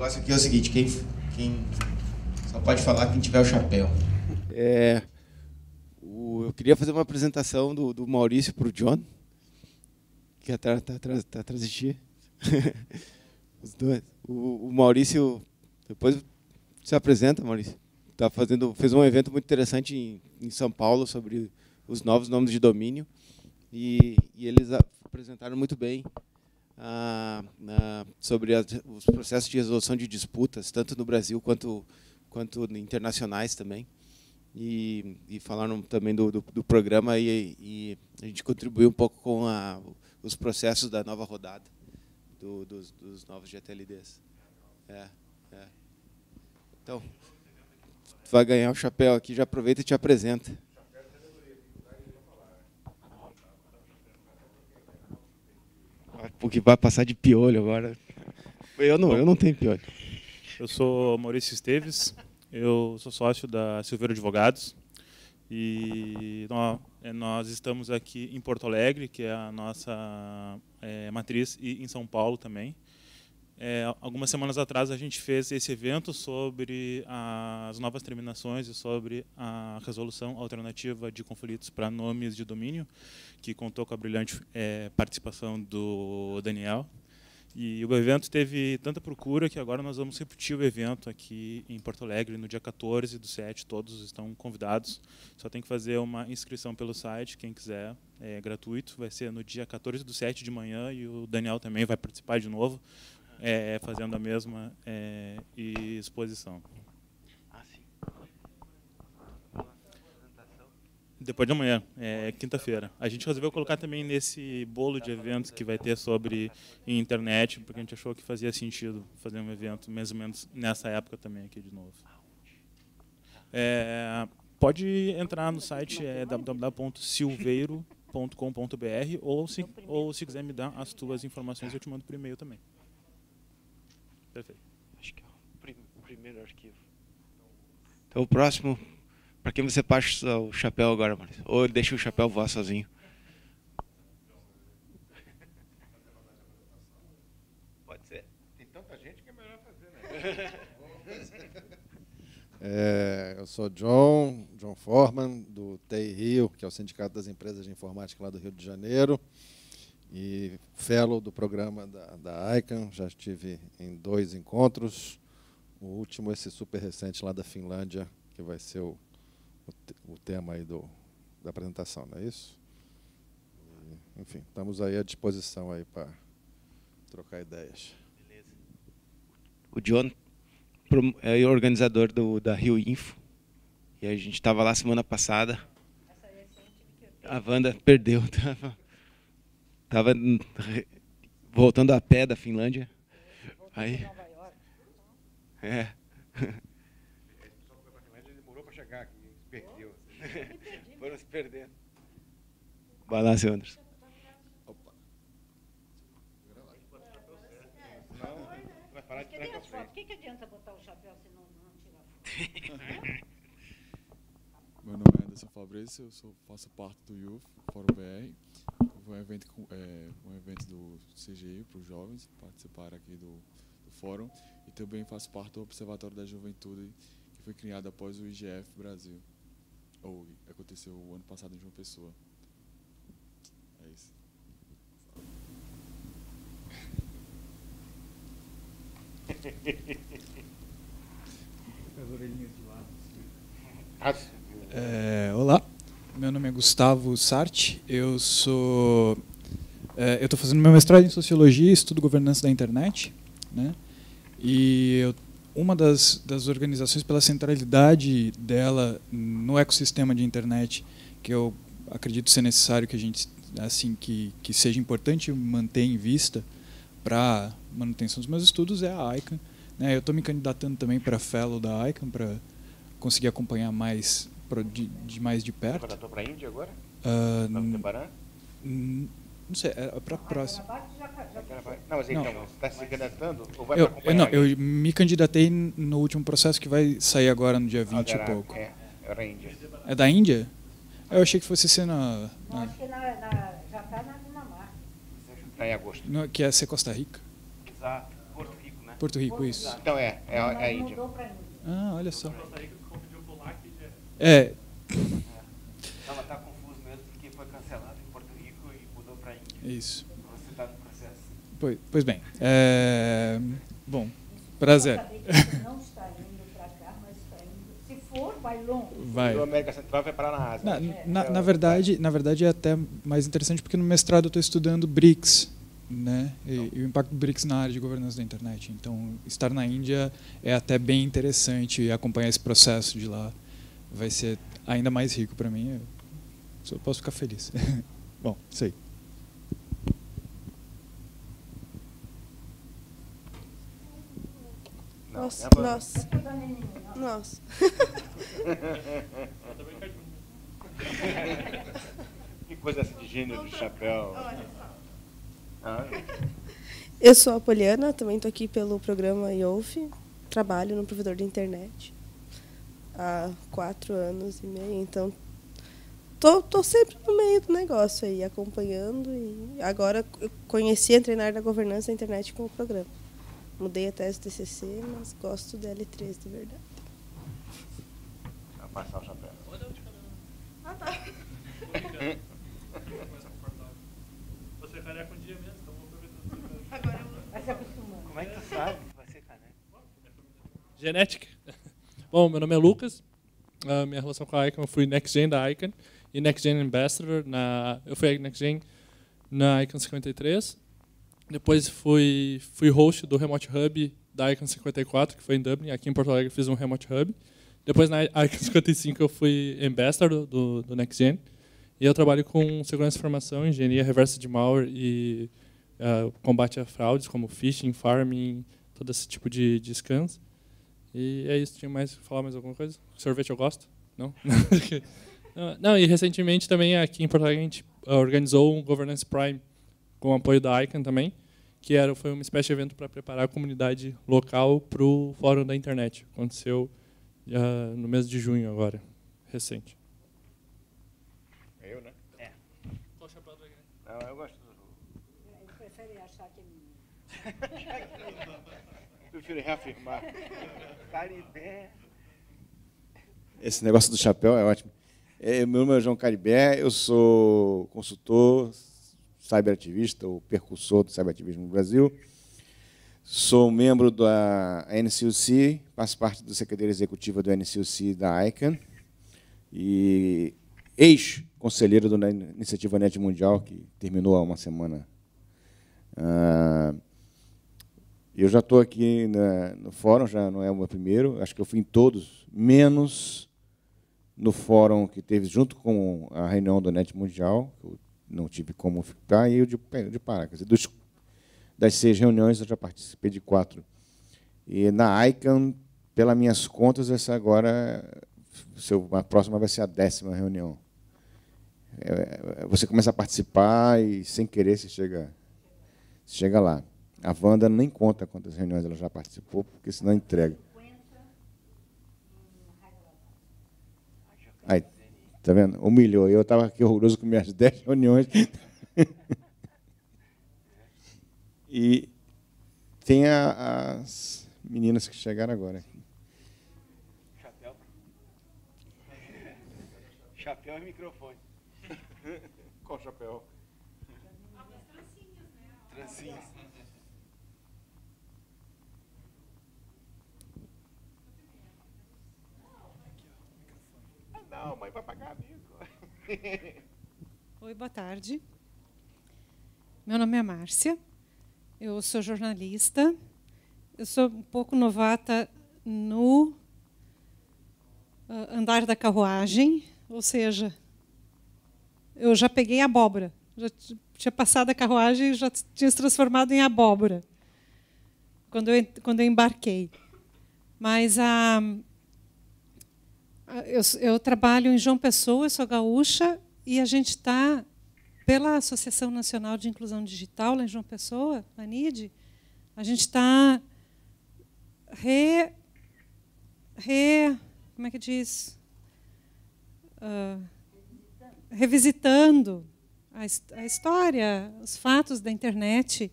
negócio aqui é o seguinte, quem só pode falar quem tiver o chapéu. Eu queria fazer uma apresentação do Maurício para o John, que está atrás de ti. Os dois. O Maurício, depois se apresenta, Maurício. Fez um evento muito interessante em São Paulo sobre os novos nomes de domínio e eles apresentaram muito bem sobre os processos de resolução de disputas, tanto no Brasil quanto internacionais também. E falaram também do programa e a gente contribuiu um pouco com os processos da nova rodada dos novos GTLDs. Então, tu vai ganhar o chapéu aqui, já aproveita e te apresenta. Porque vai passar de piolho agora. Eu não tenho piolho. Eu sou Maurício Esteves, eu sou sócio da Silveira Advogados e nós estamos aqui em Porto Alegre, que é a nossa matriz, e em São Paulo também. Algumas semanas atrás a gente fez esse evento sobre as novas terminações e sobre a resolução alternativa de conflitos para nomes de domínio, que contou com a brilhante participação do Daniel. E o evento teve tanta procura que agora nós vamos repetir o evento aqui em Porto Alegre no dia 14/7, todos estão convidados. Só tem que fazer uma inscrição pelo site, quem quiser, é gratuito. Vai ser no dia 14/7 de manhã e o Daniel também vai participar de novo, fazendo a mesma exposição. Depois de amanhã, quinta-feira. A gente resolveu colocar também nesse bolo de eventos que vai ter sobre internet, porque a gente achou que fazia sentido fazer um evento mais ou menos nessa época também aqui de novo. Pode entrar no site www.silveiro.com.br ou se quiser me dar as tuas informações eu te mando por e-mail também. Perfeito. Acho que é o primeiro arquivo. Então o próximo... Para quem você passa o chapéu agora, Maurício? Ou deixa o chapéu voar sozinho? Pode ser. Tem tanta gente que é melhor fazer, né? Eu sou John Forman, do TI Rio, que é o Sindicato das Empresas de Informática lá do Rio de Janeiro, e fellow do programa da ICANN. Já estive em 2 encontros, o último esse super recente lá da Finlândia, que vai ser o tema aí da apresentação, não é isso? Enfim, estamos aí à disposição aí para trocar ideias. Beleza. O John é organizador da Rio Info, e a gente estava lá semana passada. A Wanda perdeu, estava voltando a pé da Finlândia. Aí, foram se perdendo. Vai lá, seu Anderson. Opa. Vai parar de trás pra frente. Por que adianta botar o chapéu se não tirar foto? Meu nome é Anderson Fabrício, faço parte do Youth Fórum BR, um evento do CGI para os jovens participarem aqui do fórum, e também faço parte do Observatório da Juventude, que foi criado após o IGF Brasil. Aconteceu o ano passado em João Pessoa. É isso. Olá, meu nome é Gustavo Sarti, eu estou fazendo meu mestrado em Sociologia e estudo governança da internet, né? E uma das organizações, pela centralidade dela no ecossistema de internet, que eu acredito ser necessário que a gente, assim, que seja importante manter em vista para manutenção dos meus estudos, é a ICANN, né? Eu estou me candidatando também para fellow da ICANN para conseguir acompanhar mais de perto. Você candidatou para a Índia agora? Não sei, é para a próxima. Não, mas então, você está se candidatando ou vai para acompanhar? Eu me candidatei no último processo que vai sair agora no dia 20 e pouco. Era a Índia. É da Índia? Eu achei que fosse ser na... Acho que já está na Dinamarca. Está em agosto. Que ia ser Costa Rica. Exato. Porto Rico, né? Porto Rico, isso. Então é a Índia. Mudou para Índia. Ah, olha só. É, Não, mas tá confuso mesmo, porque foi cancelado em Porto Rico e mudou para a Índia. isso. Você está no processo. Pois bem. Bom, prazer. Saber que você não está indo para cá, mas está indo. Se for, vai longe. Vai. Do América Central vai parar na Ásia. Na verdade é até mais interessante porque no mestrado eu estou estudando BRICS, né? E o impacto do BRICS na área de governança da internet. Então, estar na Índia é até bem interessante e acompanhar esse processo de lá vai ser ainda mais rico para mim. Eu só posso ficar feliz. Bom, isso aí. Nossa, é a nossa, Toda menina. nossa. Que coisa essa de gênero, de chapéu. Ah, Eu sou a Poliana, também estou aqui pelo programa IOF, trabalho no provedor de internet há 4 anos e meio, então tô sempre no meio do negócio aí, acompanhando, e agora eu entrei na área da governança da internet com o programa. Mudei a tese do TCC, mas gosto do L3 de verdade. vai passar o chapéu. Ah, tá. Você é careca um dia mesmo, então vou aproveitar. Vai se acostumando. Como é que tu sabe que vai ser caneca? Genética. Bom, meu nome é Lucas. Minha relação com a Icon, eu fui Next Gen da Icon e Next Gen Ambassador. Eu fui Next Gen na Icon 53. Depois fui host do Remote Hub da Icon 54, que foi em Dublin. Aqui em Porto Alegre fiz um Remote Hub. Depois na Icon 55 eu fui Ambassador do Next Gen. E eu trabalho com segurança de informação, engenharia reversa de malware e combate a fraudes, como phishing, farming, todo esse tipo de scans. E é isso. Tinha mais falar mais alguma coisa? Sorvete eu gosto? Não? Não, e recentemente também aqui em Porto Alegre a gente organizou um Governance Prime com o apoio da Icon também, que foi uma espécie de evento para preparar a comunidade local para o Fórum da Internet. Aconteceu no mês de junho agora, recente. Eu, né? É. Qual chapéu do igreja? Não, eu gosto do... Ele prefere achar que é menino. Prefiro reafirmar. Caribé. Esse negócio do chapéu é ótimo. Meu nome é João Caribé, eu sou consultor, cyberativista, ou percursor do cyberativismo no Brasil. Sou membro da NCUC, faço parte da Secretaria Executiva do NCUC da ICANN e ex-conselheiro da Iniciativa Net Mundial, que terminou há uma semana. Eu já estou aqui no fórum, já não é o meu primeiro, acho que eu fui em todos, menos no fórum que teve junto com a reunião do Net Mundial, que eu não tive como ficar, e o de Pará. Quer dizer, das 6 reuniões, eu já participei de 4. E na ICANN, pelas minhas contas, essa agora, a próxima vai ser a 10ª reunião. Você começa a participar e, sem querer, você chega lá. A Wanda nem conta quantas reuniões ela já participou, porque senão entrega. Aí, tá vendo? Humilhou. Eu estava aqui orgulhoso com minhas 10 reuniões. E tem as meninas que chegaram agora. Chapéu. Chapéu e microfone. Qual chapéu? As trancinhas, né? Trancinhas. Não, mãe vai pagar amigo. Oi, boa tarde. Meu nome é Márcia, eu sou jornalista, eu sou um pouco novata no andar da carruagem, ou seja, eu já peguei abóbora, já tinha passado a carruagem e já tinha se transformado em abóbora quando eu embarquei. Mas eu trabalho em João Pessoa, eu sou gaúcha, e a gente está, pela Associação Nacional de Inclusão Digital, lá em João Pessoa, a ANID, a gente está como é que diz? Revisitando a história, os fatos da internet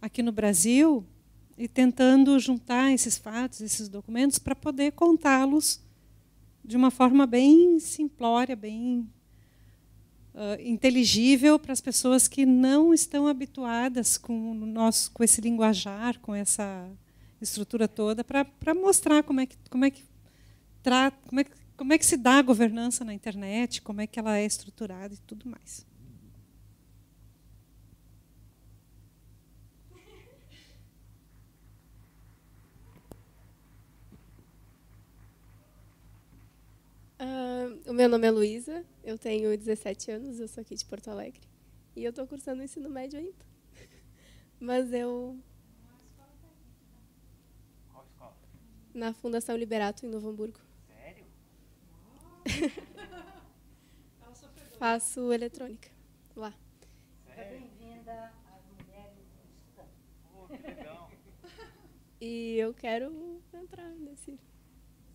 aqui no Brasil, e tentando juntar esses fatos, esses documentos, para poder contá-los de uma forma bem simplória, bem inteligível para as pessoas que não estão habituadas com esse linguajar, com essa estrutura toda, para mostrar como é que se dá a governança na internet, como é que ela é estruturada e tudo mais. O meu nome é Luísa, eu tenho 17 anos, eu sou aqui de Porto Alegre. E eu estou cursando o ensino médio ainda. Mas eu... Qual escola? Na Fundação Liberato, em Novo Hamburgo. Sério? Faço eletrônica lá. Bem-vinda às mulheres cristãs. Que legal. E eu quero entrar nesse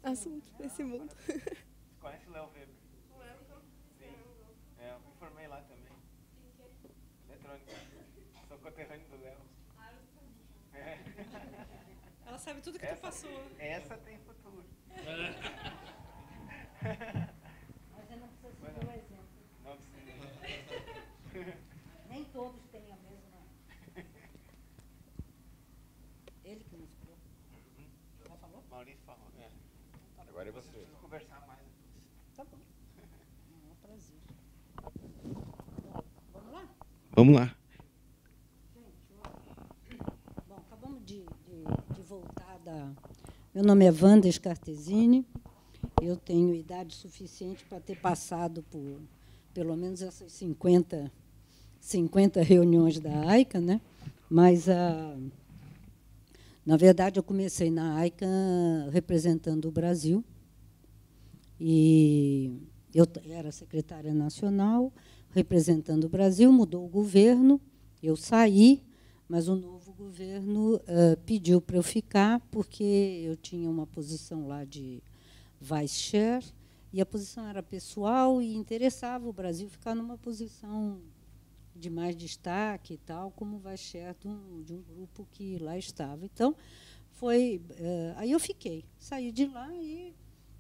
assunto, nesse mundo. Você conhece o Léo Weber? Sim. Eu me formei lá também. Eletrônica. Sou conterrâneo do Léo. Ela sabe tudo que tu passou. Essa tem futuro. Mas eu não preciso seguir o exemplo. Não precisa. Nem todos têm a mesma. Ele que nos falou. Já falou? Maurício falou. Agora é você. Preciso conversar mais. Tá bom. É um prazer. Vamos lá? Vamos lá. Bom, acabamos de voltar da... Meu nome é Wanda Scartesini. Eu tenho idade suficiente para ter passado por pelo menos essas 50 reuniões da AICA, né? Mas, na verdade, eu comecei na AICA representando o Brasil. E eu era secretária nacional, representando o Brasil, mudou o governo, eu saí, mas o novo governo pediu para eu ficar, porque eu tinha uma posição lá de vice chair, e a posição era pessoal e interessava o Brasil ficar numa posição de mais destaque e tal, como vice chair de um grupo que lá estava. Então, aí eu fiquei, saí de lá e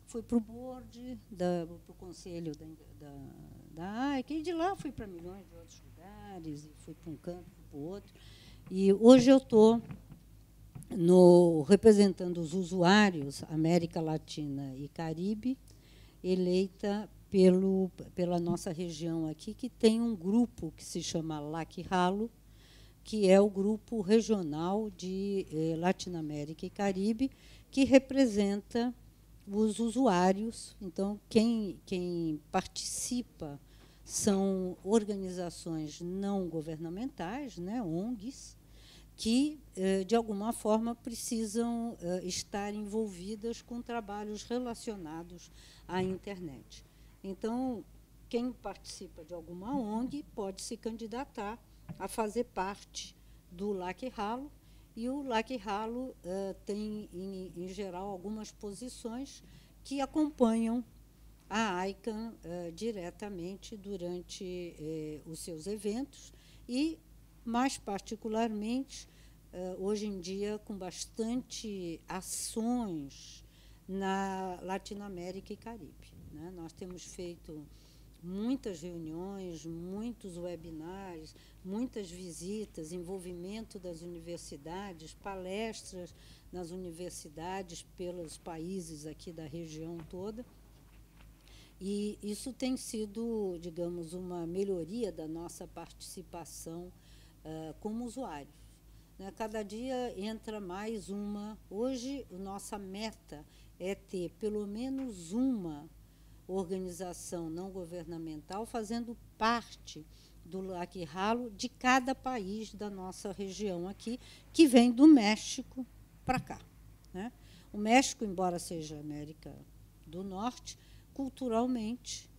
fui para o board, para o conselho da AICA, e de lá fui para milhões de outros lugares, e fui para um canto, fui para o outro. E hoje eu estou representando os usuários América Latina e Caribe, eleita pela nossa região aqui, que tem um grupo que se chama LAC-RALO, que é o grupo regional de Latinoamérica e Caribe, que representa os usuários. Então, quem participa são organizações não governamentais, né, ONGs, que, de alguma forma, precisam estar envolvidas com trabalhos relacionados à internet. Então, quem participa de alguma ONG pode se candidatar a fazer parte do LAC-RALO, e o LAC-RALO tem, em geral, algumas posições que acompanham a AICAN diretamente durante os seus eventos e, mais particularmente, hoje em dia, com bastante ações na Latinoamérica e Caribe, né? Nós temos feito muitas reuniões, muitos webinars, muitas visitas, envolvimento das universidades, palestras nas universidades pelos países aqui da região toda. E isso tem sido, digamos, uma melhoria da nossa participação como usuários. Né? Cada dia entra mais uma. Hoje, a nossa meta é ter pelo menos uma organização não governamental fazendo parte do LAC-RALO de cada país da nossa região aqui, que vem do México para cá, né? O México, embora seja América do Norte, culturalmente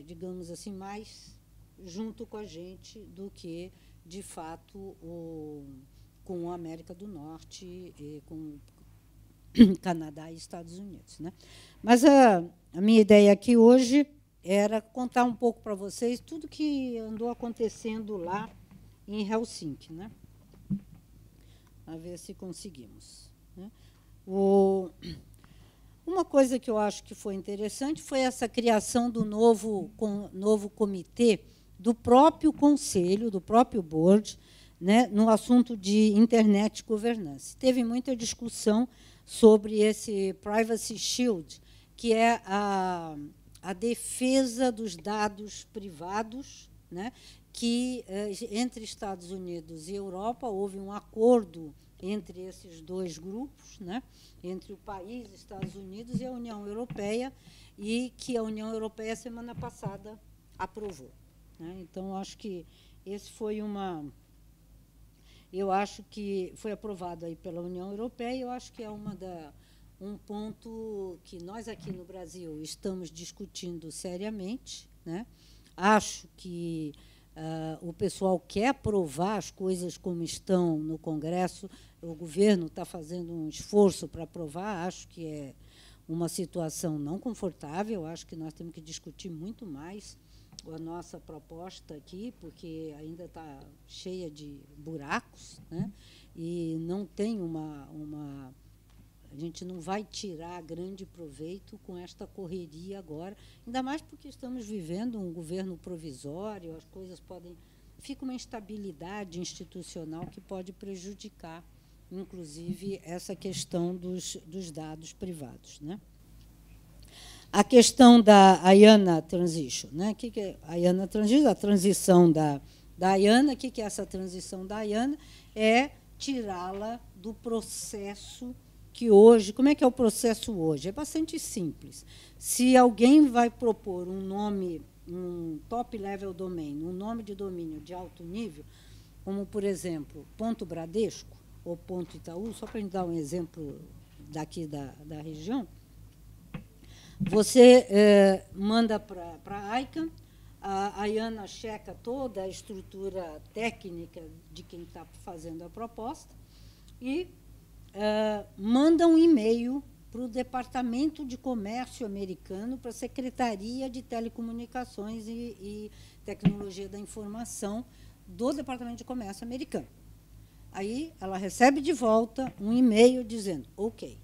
digamos assim, mais junto com a gente do que, de fato, com a América do Norte e com Canadá e Estados Unidos, né? Mas a minha ideia aqui hoje era contar um pouco para vocês tudo que andou acontecendo lá em Helsinki, né? a ver se conseguimos, né? Uma coisa que eu acho que foi interessante foi essa criação do novo comitê, do próprio conselho, do próprio board, né, no assunto de internet governance. Teve muita discussão sobre esse Privacy Shield, que é a defesa dos dados privados, né, que entre Estados Unidos e Europa houve um acordo entre esses dois grupos, né, entre o país, Estados Unidos e a União Europeia, e que a União Europeia, semana passada, aprovou, né? Então, acho que esse foi eu acho que foi aprovado aí pela União Europeia, e eu acho que é um ponto que nós aqui no Brasil estamos discutindo seriamente, né? Acho que o pessoal quer aprovar as coisas como estão no Congresso, o governo está fazendo um esforço para aprovar, acho que é uma situação não confortável, acho que nós temos que discutir muito mais a nossa proposta aqui, porque ainda está cheia de buracos, né? E não tem a gente não vai tirar grande proveito com esta correria agora, ainda mais porque estamos vivendo um governo provisório, as coisas fica uma instabilidade institucional que pode prejudicar, inclusive, essa questão dos dados privados, né? A questão da IANA Transition, né? O que é a IANA Transition? A transição da IANA. O que é essa transição da IANA? É tirá-la do processo que hoje... Como é que é o processo hoje? É bastante simples. Se alguém vai propor um nome, um top-level domain, um nome de domínio de alto nível, como, por exemplo, ponto Bradesco ou ponto Itaú, só para a gente dar um exemplo daqui da região, você manda para a ICANN, a IANA checa toda a estrutura técnica de quem está fazendo a proposta e manda um e-mail para o Departamento de Comércio americano, para a Secretaria de Telecomunicações e Tecnologia da Informação do Departamento de Comércio americano. Aí ela recebe de volta um e-mail dizendo, ok.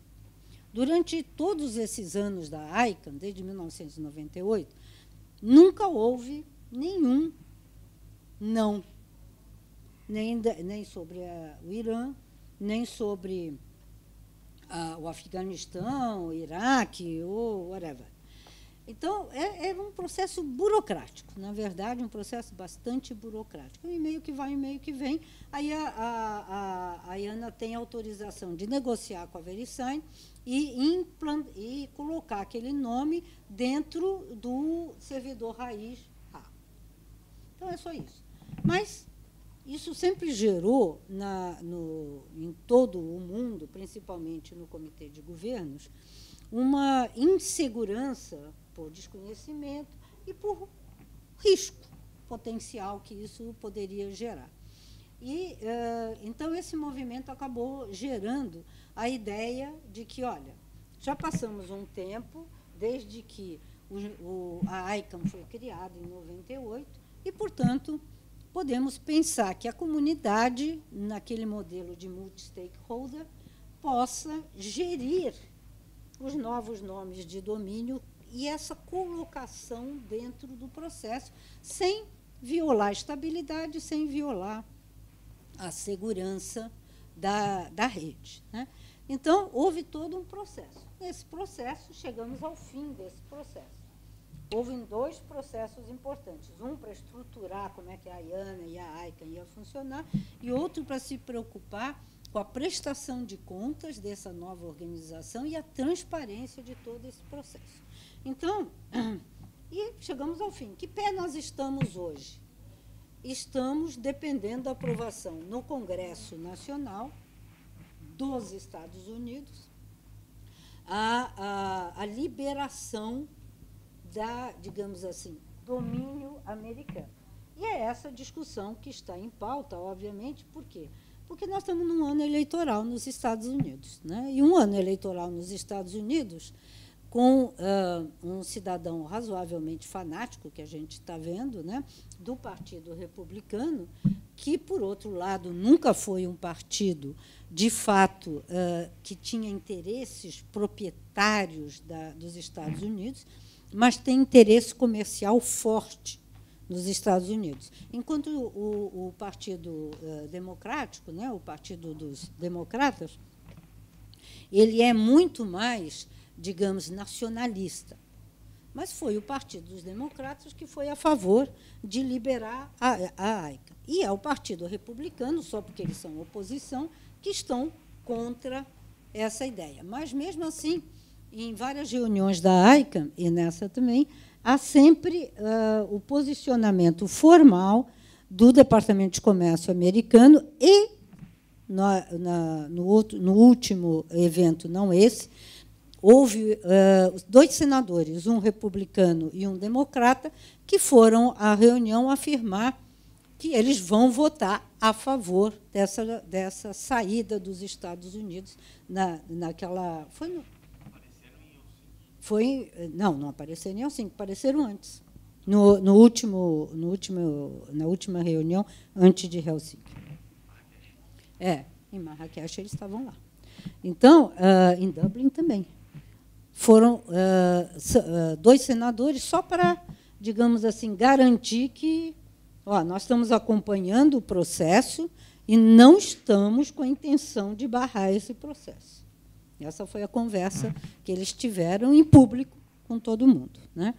Durante todos esses anos da ICANN, desde 1998, nunca houve nenhum não, nem sobre o Irã, nem sobre o Afeganistão, o Iraque, ou whatever. Então, é um processo burocrático, na verdade, um processo bastante burocrático. Um e-mail que vai, um e-mail que vem, aí a IANA tem autorização de negociar com a VeriSign e colocar aquele nome dentro do servidor raiz A. Então, é só isso. Mas isso sempre gerou, em todo o mundo, principalmente no Comitê de Governos, uma insegurança por desconhecimento e por risco potencial que isso poderia gerar. E, então, esse movimento acabou gerando a ideia de que, olha, já passamos um tempo, desde que a ICANN foi criada em 98, e, portanto, podemos pensar que a comunidade, naquele modelo de multi-stakeholder, possa gerir os novos nomes de domínio e essa colocação dentro do processo, sem violar a estabilidade, sem violar a segurança da rede, né? Então, houve todo um processo. Nesse processo, chegamos ao fim desse processo. Houve dois processos importantes, um para estruturar como é que a IANA e a ICANN ia funcionar, e outro para se preocupar com a prestação de contas dessa nova organização e a transparência de todo esse processo. Então, e chegamos ao fim. Que pé nós estamos hoje? Estamos dependendo da aprovação no Congresso Nacional dos Estados Unidos, a liberação da, digamos assim, domínio americano. E é essa discussão que está em pauta, obviamente, por quê? Porque nós estamos num ano eleitoral nos Estados Unidos, né? E um ano eleitoral nos Estados Unidos, com um cidadão razoavelmente fanático, que a gente está vendo, né, do Partido Republicano, que, por outro lado, nunca foi um partido, de fato, que tinha interesses proprietários dos Estados Unidos, mas tem interesse comercial forte nos Estados Unidos. Enquanto o Partido Democrático, né, o Partido dos Democratas, ele é muito mais, digamos, nacionalista. Mas foi o Partido dos Democratas que foi a favor de liberar a AICA. E é o Partido Republicano, só porque eles são oposição, que estão contra essa ideia. Mas, mesmo assim, em várias reuniões da AICA, e nessa também, há sempre o posicionamento formal do Departamento de Comércio americano e, no último evento, não esse, houve 2 senadores, um republicano e um democrata, que foram à reunião afirmar que eles vão votar a favor dessa saída dos Estados Unidos naquela... Não apareceram em Helsinki, apareceram antes, na última reunião, antes de Helsinki. Em Marrakech eles estavam lá. Então, em Dublin também. Foram 2 senadores só para, digamos assim, garantir que nós estamos acompanhando o processo e não estamos com a intenção de barrar esse processo. Essa foi a conversa que eles tiveram em público com todo mundo, né?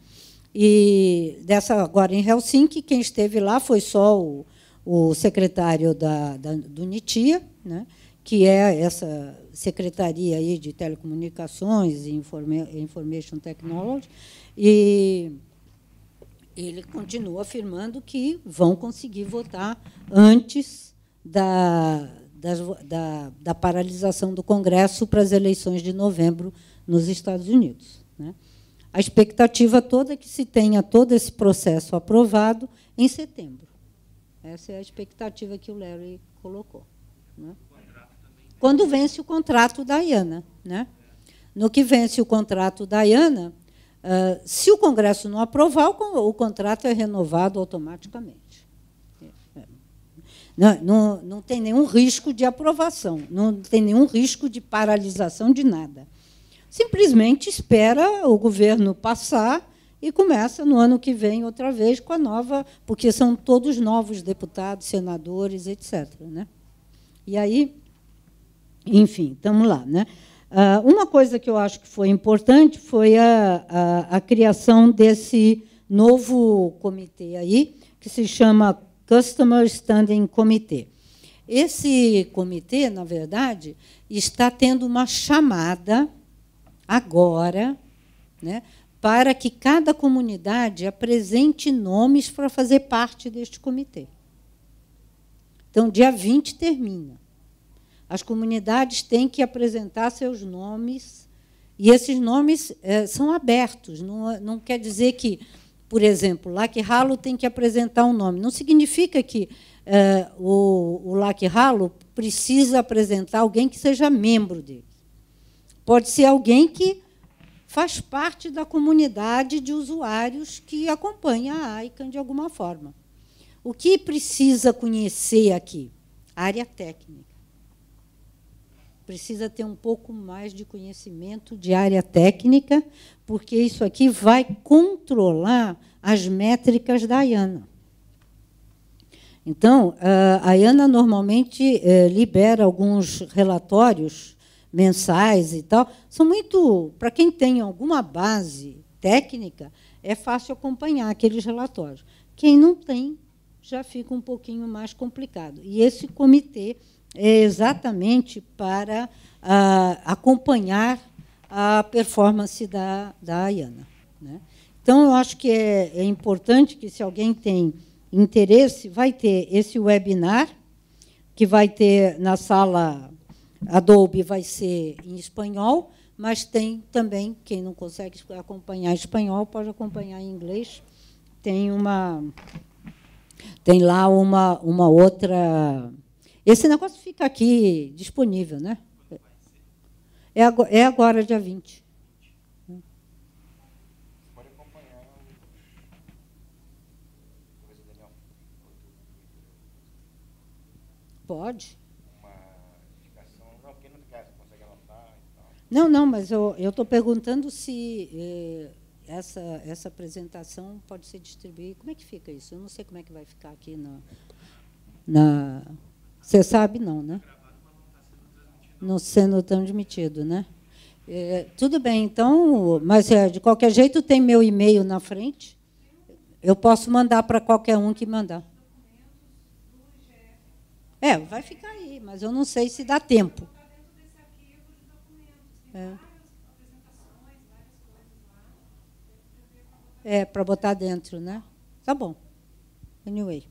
E agora em Helsinki, quem esteve lá foi só o secretário do NITIA, né, que é essa secretaria aí de telecomunicações e information technology, e ele continua afirmando que vão conseguir votar antes da paralisação do Congresso para as eleições de novembro nos Estados Unidos, né? A expectativa toda é que se tenha todo esse processo aprovado em setembro. Essa é a expectativa que o Larry colocou, né? Quando vence o contrato da AIANA, né? No que vence o contrato da AIANA, se o Congresso não aprovar, o contrato é renovado automaticamente. Não tem nenhum risco de aprovação, não tem nenhum risco de paralisação de nada. Simplesmente espera o governo passar e começa, no ano que vem, outra vez, com a nova, porque são todos novos deputados, senadores, etc., né? E aí, enfim, estamos lá, né? Uma coisa que eu acho que foi importante foi a criação desse novo comitê aí, que se chama Customer Standing Committee. Esse comitê, na verdade, está tendo uma chamada agora, né, para que cada comunidade apresente nomes para fazer parte deste comitê. Então, dia 20 termina. As comunidades têm que apresentar seus nomes, e esses nomes são abertos. Não quer dizer que, por exemplo, Laki Halo tem que apresentar um nome. Não significa que o Laki Halo precisa apresentar alguém que seja membro dele. Pode ser alguém que faz parte da comunidade de usuários que acompanha a ICANN de alguma forma. O que precisa conhecer aqui? A área técnica. Precisa ter um pouco mais de conhecimento de área técnica, porque isso aqui vai controlar as métricas da AIANA. Então, a AIANA normalmente libera alguns relatórios mensais e tal. São muito, para quem tem alguma base técnica, é fácil acompanhar aqueles relatórios. Quem não tem, já fica um pouquinho mais complicado. E esse comitê é exatamente para acompanhar a performance da AIANA, né? Então, eu acho que é importante que, se alguém tem interesse, vai ter esse webinar, que vai ter na sala Adobe, vai ser em espanhol, mas tem também, quem não consegue acompanhar espanhol, pode acompanhar em inglês. Tem lá uma outra... Esse negócio fica aqui disponível, né? É agora, dia 20. Pode acompanhar Pode. Uma indicação? Não, quem não quer, consegue anotar e tal. Não, mas eu estou perguntando se essa apresentação pode ser distribuída. Como é que fica isso? Eu não sei como é que vai ficar aqui na... Você sabe, não, né? Não sendo transmitido, né? Tudo bem, então, mas de qualquer jeito tem meu e-mail na frente. Eu posso mandar para qualquer um que mandar. Vai ficar aí, mas eu não sei se dá tempo. Para botar dentro, né? Tá bom. Anyway.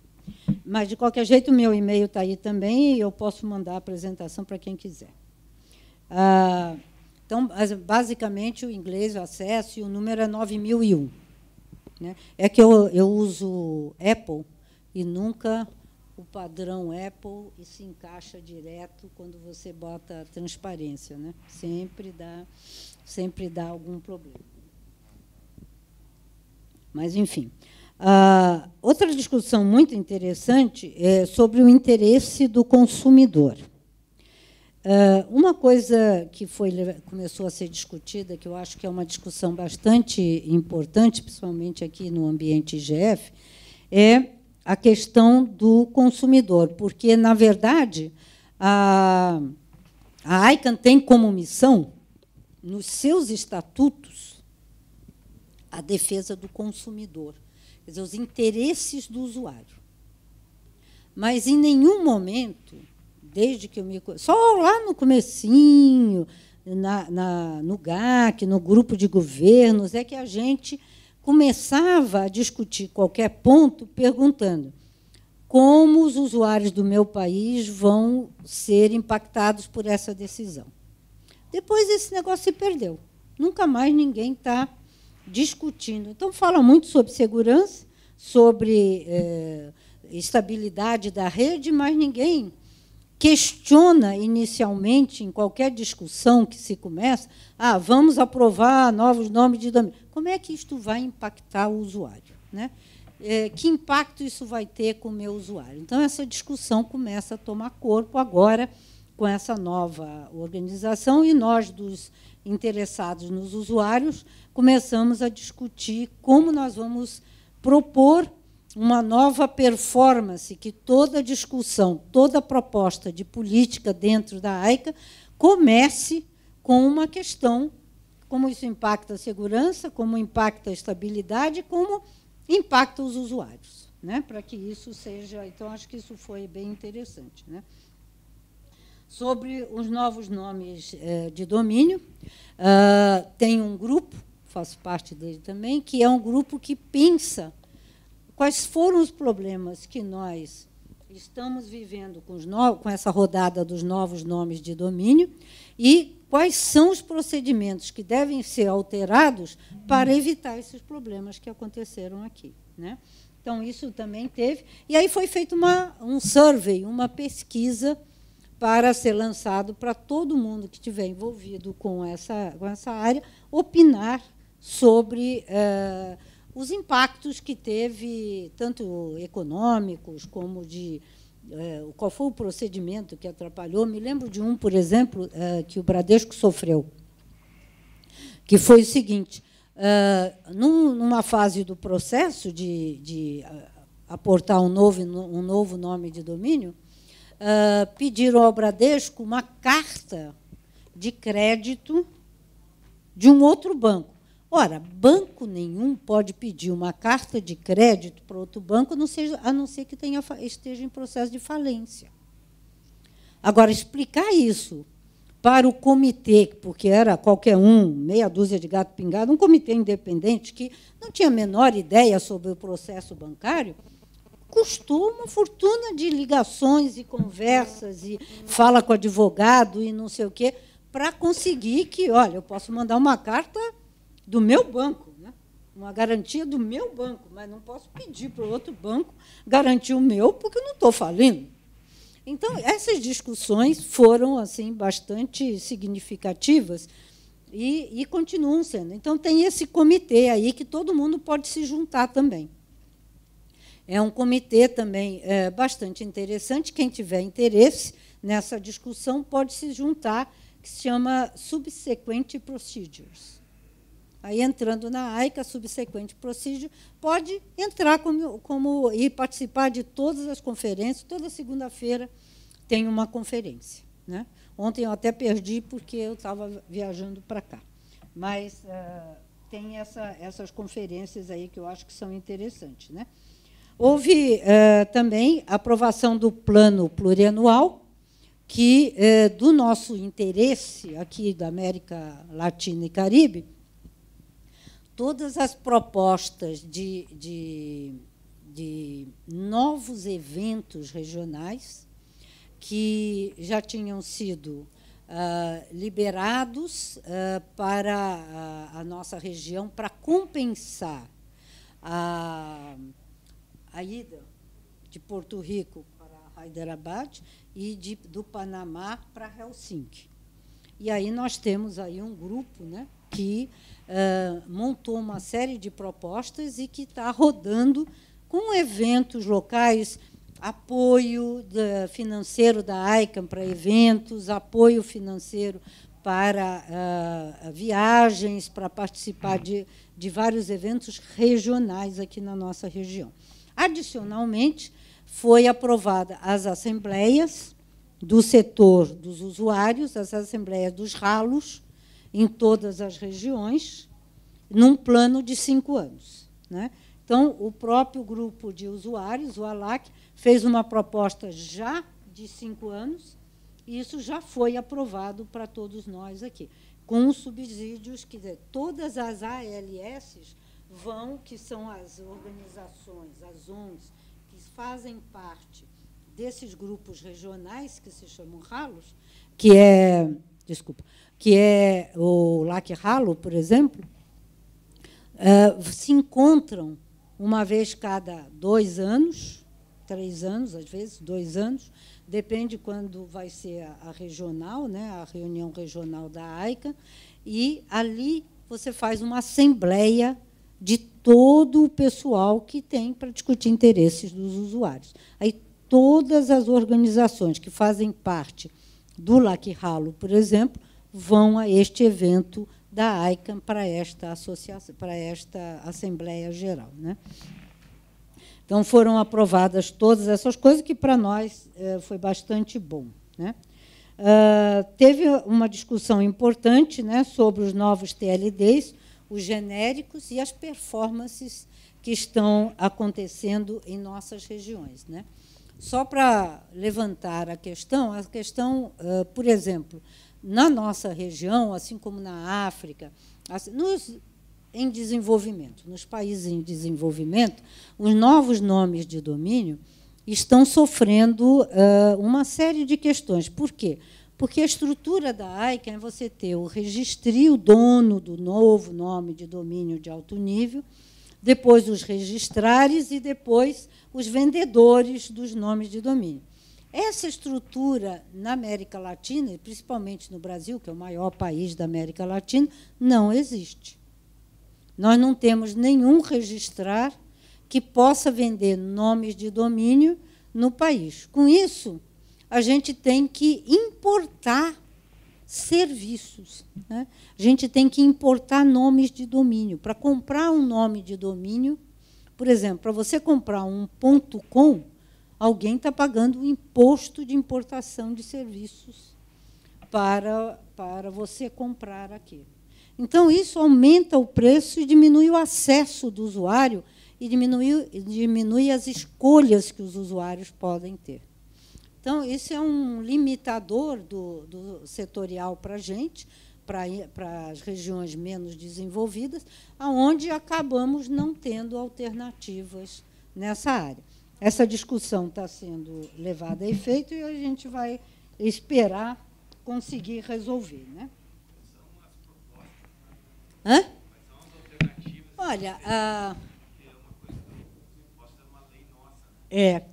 Mas, de qualquer jeito, o meu e-mail está aí também e eu posso mandar a apresentação para quem quiser. Então, basicamente, o inglês, o acesso, e o número é 9001. Né? É que eu uso Apple e nunca o padrão Apple e se encaixa direto quando você bota transparência. Né? Sempre dá algum problema. Mas, enfim. Outra discussão muito interessante é sobre o interesse do consumidor. Uma coisa que começou a ser discutida, que eu acho que é uma discussão bastante importante, principalmente aqui no ambiente IGF, é a questão do consumidor, porque, na verdade, a ICANN tem como missão, nos seus estatutos, a defesa do consumidor, quer dizer, os interesses do usuário. Mas, em nenhum momento, desde que só lá no comecinho, no GAC, no grupo de governos, é que a gente começava a discutir qualquer ponto perguntando como os usuários do meu país vão ser impactados por essa decisão. Depois esse negócio se perdeu. Nunca mais ninguém está discutindo. Então, fala muito sobre segurança, sobre estabilidade da rede, mas ninguém questiona inicialmente, em qualquer discussão que se começa, vamos aprovar novos nomes de domínio. Como é que isto vai impactar o usuário? Né? Que impacto isso vai ter com o meu usuário? Então, essa discussão começa a tomar corpo agora com essa nova organização, e nós, dos interessados nos usuários, começamos a discutir como nós vamos propor uma nova performance, que toda discussão, toda proposta de política dentro da AICA comece com uma questão, como isso impacta a segurança, como impacta a estabilidade, como impacta os usuários, né? Para que isso seja... Então, acho que isso foi bem interessante. Né? Sobre os novos nomes de domínio, tem um grupo, faço parte dele também, que é um grupo que pensa quais foram os problemas que nós estamos vivendo com essa rodada dos novos nomes de domínio e quais são os procedimentos que devem ser alterados para evitar esses problemas que aconteceram aqui. Né? Então, isso também teve. E aí foi feito um survey, uma pesquisa para ser lançado para todo mundo que estiver envolvido com essa área, opinar sobre os impactos que teve, tanto econômicos como de qual foi o procedimento que atrapalhou. Me lembro de um, por exemplo, que o Bradesco sofreu, que foi o seguinte: numa fase do processo de aportar um novo nome de domínio, pediram ao Bradesco uma carta de crédito de um outro banco. Ora, banco nenhum pode pedir uma carta de crédito para outro banco, a não ser que esteja em processo de falência. Agora, explicar isso para o comitê, porque era qualquer meia dúzia de gato pingado, um comitê independente que não tinha a menor ideia sobre o processo bancário, custou uma fortuna de ligações e conversas, e fala com o advogado e não sei o quê, para conseguir que, olha, eu posso mandar uma carta do meu banco, né? Uma garantia do meu banco, mas não posso pedir para o outro banco garantir o meu, porque eu não estou falindo. Então, essas discussões foram assim bastante significativas e continuam sendo. Então, tem esse comitê aí que todo mundo pode se juntar também. É um comitê também bastante interessante. Quem tiver interesse nessa discussão pode se juntar, que se chama Subsequent Procedures. Aí, entrando na ICA, Subsequent Procedure, pode entrar e participar de todas as conferências. Toda segunda-feira tem uma conferência, né? Ontem eu até perdi porque eu estava viajando para cá. Mas tem essas conferências aí que eu acho que são interessantes, né? Houve também a aprovação do plano plurianual, que, do nosso interesse aqui da América Latina e Caribe, todas as propostas de novos eventos regionais que já tinham sido liberados para a nossa região para compensar a ida de Porto Rico para Hyderabad e do Panamá para Helsinki. E aí nós temos aí um grupo, né, que montou uma série de propostas e que está rodando com eventos locais, apoio financeiro da ICANN para eventos, apoio financeiro para viagens, para participar de vários eventos regionais aqui na nossa região. Adicionalmente, foi aprovada as assembleias do setor dos usuários, as assembleias dos ralos, em todas as regiões, num plano de 5 anos, né? Então, o próprio grupo de usuários, o ALAC, fez uma proposta já de 5 anos, e isso já foi aprovado para todos nós aqui, com os subsídios, quer dizer, todas as ALSs que são as organizações, as ONGs, que fazem parte desses grupos regionais, que se chamam ralos, que é o LAC Ralo, por exemplo, se encontram uma vez cada 2 anos, 3 anos, às vezes, 2 anos, depende quando vai ser a regional, né, a reunião regional da ICANN, e ali você faz uma assembleia de todo o pessoal que tem para discutir interesses dos usuários. Aí, todas as organizações que fazem parte do LAC Ralo, por exemplo, vão a este evento da ICANN para esta associação, para esta Assembleia Geral, né? Então, foram aprovadas todas essas coisas, que para nós foi bastante bom, né? Teve uma discussão importante, né, sobre os novos TLDs, os genéricos e as performances que estão acontecendo em nossas regiões, né? Só para levantar a questão, por exemplo, na nossa região, assim como na África, em desenvolvimento, nos países em desenvolvimento, os novos nomes de domínio estão sofrendo uma série de questões. Por quê? Porque a estrutura da ICANN é você ter o registrio, o dono do novo nome de domínio de alto nível, depois os registrares e depois os vendedores dos nomes de domínio. Essa estrutura na América Latina, e principalmente no Brasil, que é o maior país da América Latina, não existe. Nós não temos nenhum registrar que possa vender nomes de domínio no país. Com isso, a gente tem que importar serviços, né? A gente tem que importar nomes de domínio. Para comprar um nome de domínio, por exemplo, para você comprar um .com, alguém está pagando o imposto de importação de serviços para você comprar aquilo. Então, isso aumenta o preço e diminui o acesso do usuário e diminui as escolhas que os usuários podem ter. Então, isso é um limitador do setorial para a gente, para as regiões menos desenvolvidas, onde acabamos não tendo alternativas nessa área. Essa discussão está sendo levada a efeito e a gente vai esperar conseguir resolver, né? Hã? Olha,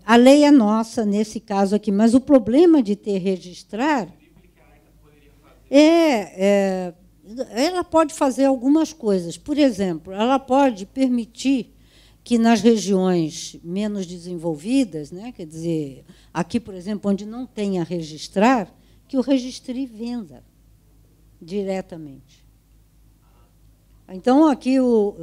a lei é nossa nesse caso aqui, mas o problema de ter registrar ela pode fazer algumas coisas. Por exemplo, ela pode permitir que nas regiões menos desenvolvidas, né, quer dizer, aqui, por exemplo, onde não tem a registrar, que o registre e venda diretamente. Então, aqui,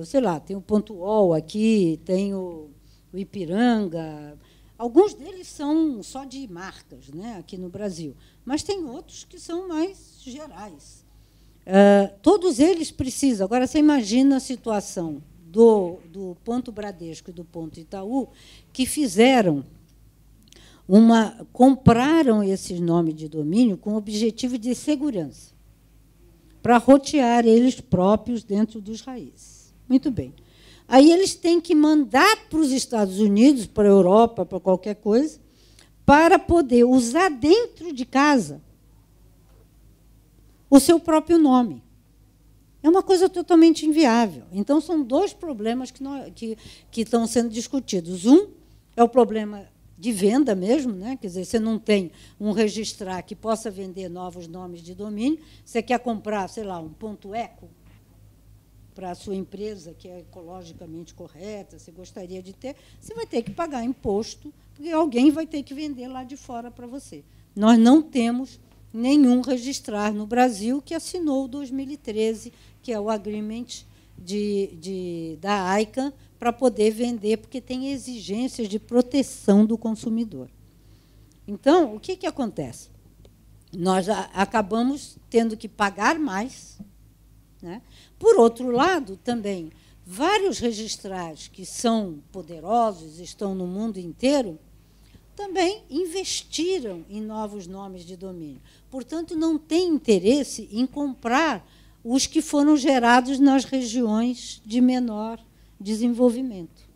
sei lá, tem o Pontuol, aqui tem o Ipiranga. Alguns deles são só de marcas, né, aqui no Brasil, mas tem outros que são mais gerais. Todos eles precisam. Agora, você imagina a situação do Ponto Bradesco e do Ponto Itaú, que compraram esses nomes de domínio com o objetivo de segurança, para rotear eles próprios dentro dos raízes. Muito bem. Aí eles têm que mandar para os Estados Unidos, para a Europa, para qualquer coisa, para poder usar dentro de casa o seu próprio nome. É uma coisa totalmente inviável. Então, são dois problemas que estão sendo discutidos. Um é o problema de venda mesmo, né? Quer dizer, você não tem um registrar que possa vender novos nomes de domínio. Você quer comprar, sei lá, um ponto eco para a sua empresa, que é ecologicamente correta, você gostaria de ter, você vai ter que pagar imposto, porque alguém vai ter que vender lá de fora para você. Nós não temos nenhum registrar no Brasil que assinou 2013, que é o agreement da ICANN, para poder vender, porque tem exigências de proteção do consumidor. Então, o que acontece? Nós acabamos tendo que pagar mais, né? Por outro lado, também, vários registrares que são poderosos, estão no mundo inteiro, também investiram em novos nomes de domínio. Portanto, não tem interesse em comprar os que foram gerados nas regiões de menor desenvolvimento.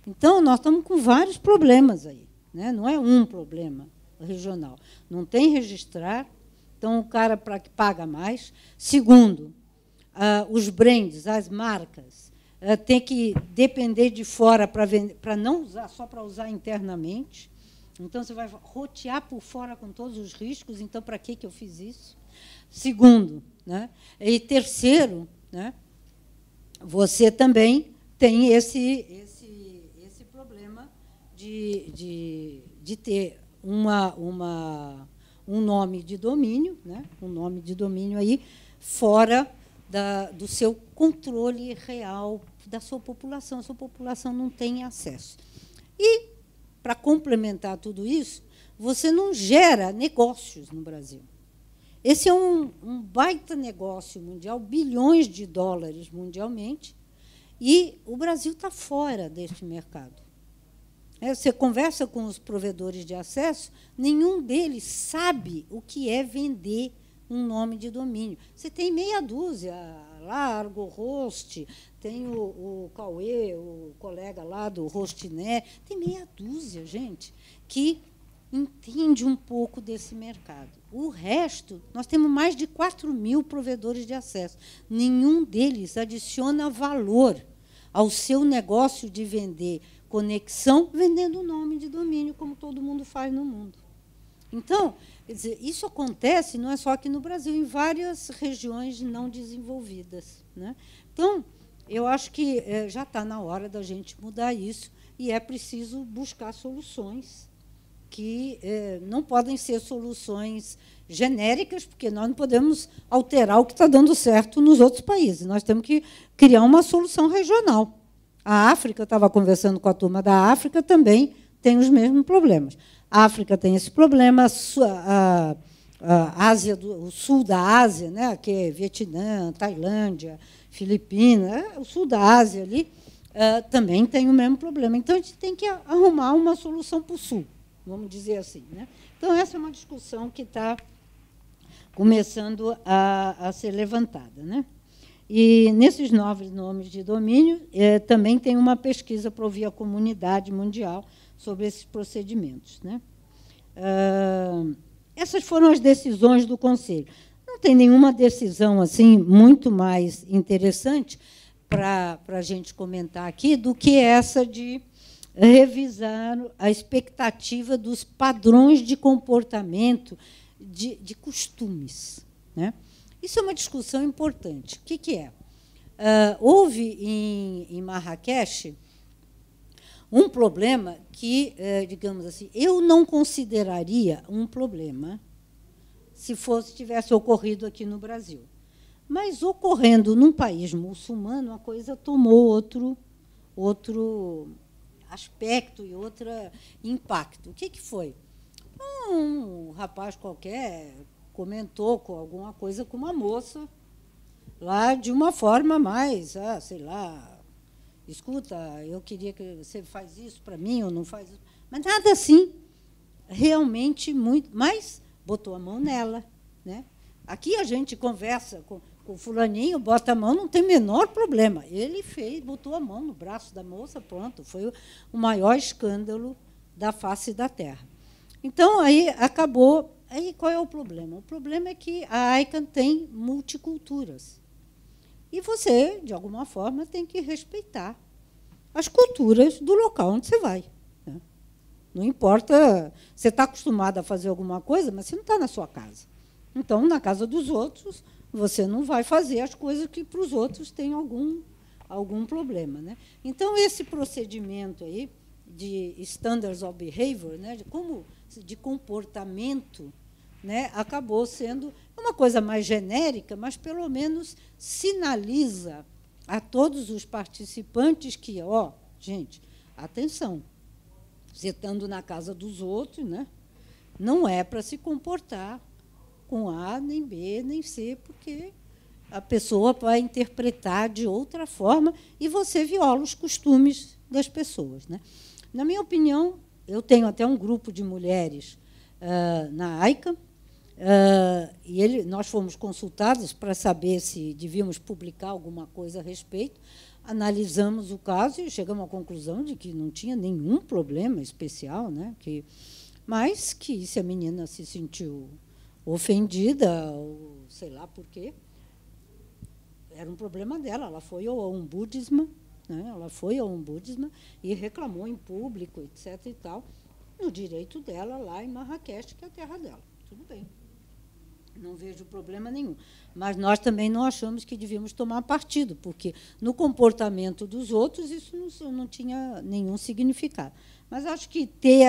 Então, nós estamos com vários problemas aí, né? Não é um problema regional. Não tem registrar, então o cara paga mais. Segundo, os brands, as marcas, tem que depender de fora para não usar, só para usar internamente. Então, você vai rotear por fora com todos os riscos. Então, para que eu fiz isso? Segundo, né? E terceiro, né? Você também tem esse problema de ter um nome de domínio, né? Um nome de domínio aí fora do seu controle real da sua população. A sua população não tem acesso. E, para complementar tudo isso, você não gera negócios no Brasil. Esse é um baita negócio mundial, bilhões de dólares mundialmente, e o Brasil está fora deste mercado. Você conversa com os provedores de acesso, nenhum deles sabe o que é vender um nome de domínio. Você tem meia dúzia lá, ArgoHost, tem o Cauê, o colega lá do Hostnet, tem meia dúzia, gente, que entende um pouco desse mercado. O resto, nós temos mais de 4.000 provedores de acesso. Nenhum deles adiciona valor ao seu negócio de vender conexão, vendendo o nome de domínio, como todo mundo faz no mundo. Então, quer dizer, isso acontece não é só aqui no Brasil, em várias regiões não desenvolvidas, né? Então, eu acho que já está na hora da gente mudar isso, e é preciso buscar soluções que não podem ser soluções genéricas, porque nós não podemos alterar o que está dando certo nos outros países. Nós temos que criar uma solução regional. A África, eu estava conversando com a turma da África, também tem os mesmos problemas. A África tem esse problema, a Ásia, o sul da Ásia, né, que é Vietnã, Tailândia, Filipinas, o sul da Ásia ali, também tem o mesmo problema. Então, a gente tem que arrumar uma solução para o sul, vamos dizer assim, né? Então, essa é uma discussão que está começando a ser levantada, né? E, nesses novos nomes de domínio, também tem uma pesquisa para ouvir a comunidade mundial sobre esses procedimentos, né? Essas foram as decisões do Conselho. Não tem nenhuma decisão assim muito mais interessante para a gente comentar aqui do que essa de revisar a expectativa dos padrões de comportamento, de costumes, né? Isso é uma discussão importante. O que é? Houve em Marrakech um problema que, digamos assim, eu não consideraria um problema se tivesse ocorrido aqui no Brasil. Mas, ocorrendo num país muçulmano, a coisa tomou outro aspecto e outro impacto. O que foi? Um rapaz qualquer comentou com alguma coisa com uma moça, lá de uma forma mais, sei lá, escuta, eu queria que você faz isso para mim ou não faz isso. Mas nada assim, realmente muito. Mas botou a mão nela, né? Aqui a gente conversa com o fulaninho, bota a mão, não tem o menor problema. Ele botou a mão no braço da moça, pronto, foi o maior escândalo da face da terra. Então, aí acabou. Aí qual é o problema? O problema é que a ICANN tem multiculturas. E você, de alguma forma, tem que respeitar as culturas do local onde você vai. Né? Não importa, você está acostumado a fazer alguma coisa, mas você não está na sua casa. Então, na casa dos outros, você não vai fazer as coisas que para os outros têm algum problema. Né? Então, esse procedimento aí de standards of behavior, né, de comportamento, né, acabou sendo uma coisa mais genérica, mas, pelo menos, sinaliza a todos os participantes que, gente, atenção, você estando na casa dos outros, né, não é para se comportar com A, nem B, nem C, porque a pessoa vai interpretar de outra forma e você viola os costumes das pessoas. Né? Na minha opinião, eu tenho até um grupo de mulheres na ICANN, e nós fomos consultados para saber se devíamos publicar alguma coisa a respeito. Analisamos o caso e chegamos à conclusão de que não tinha nenhum problema especial, né? Mas que se a menina se sentiu ofendida, ou sei lá por quê, era um problema dela. Ela foi ao ombudsman, né? Ela foi ao ombudsman e reclamou em público, etc. e tal, no direito dela lá em Marrakech, que é a terra dela. Tudo bem. Não vejo problema nenhum. Mas nós também não achamos que devíamos tomar partido, porque no comportamento dos outros isso não tinha nenhum significado. Mas acho que ter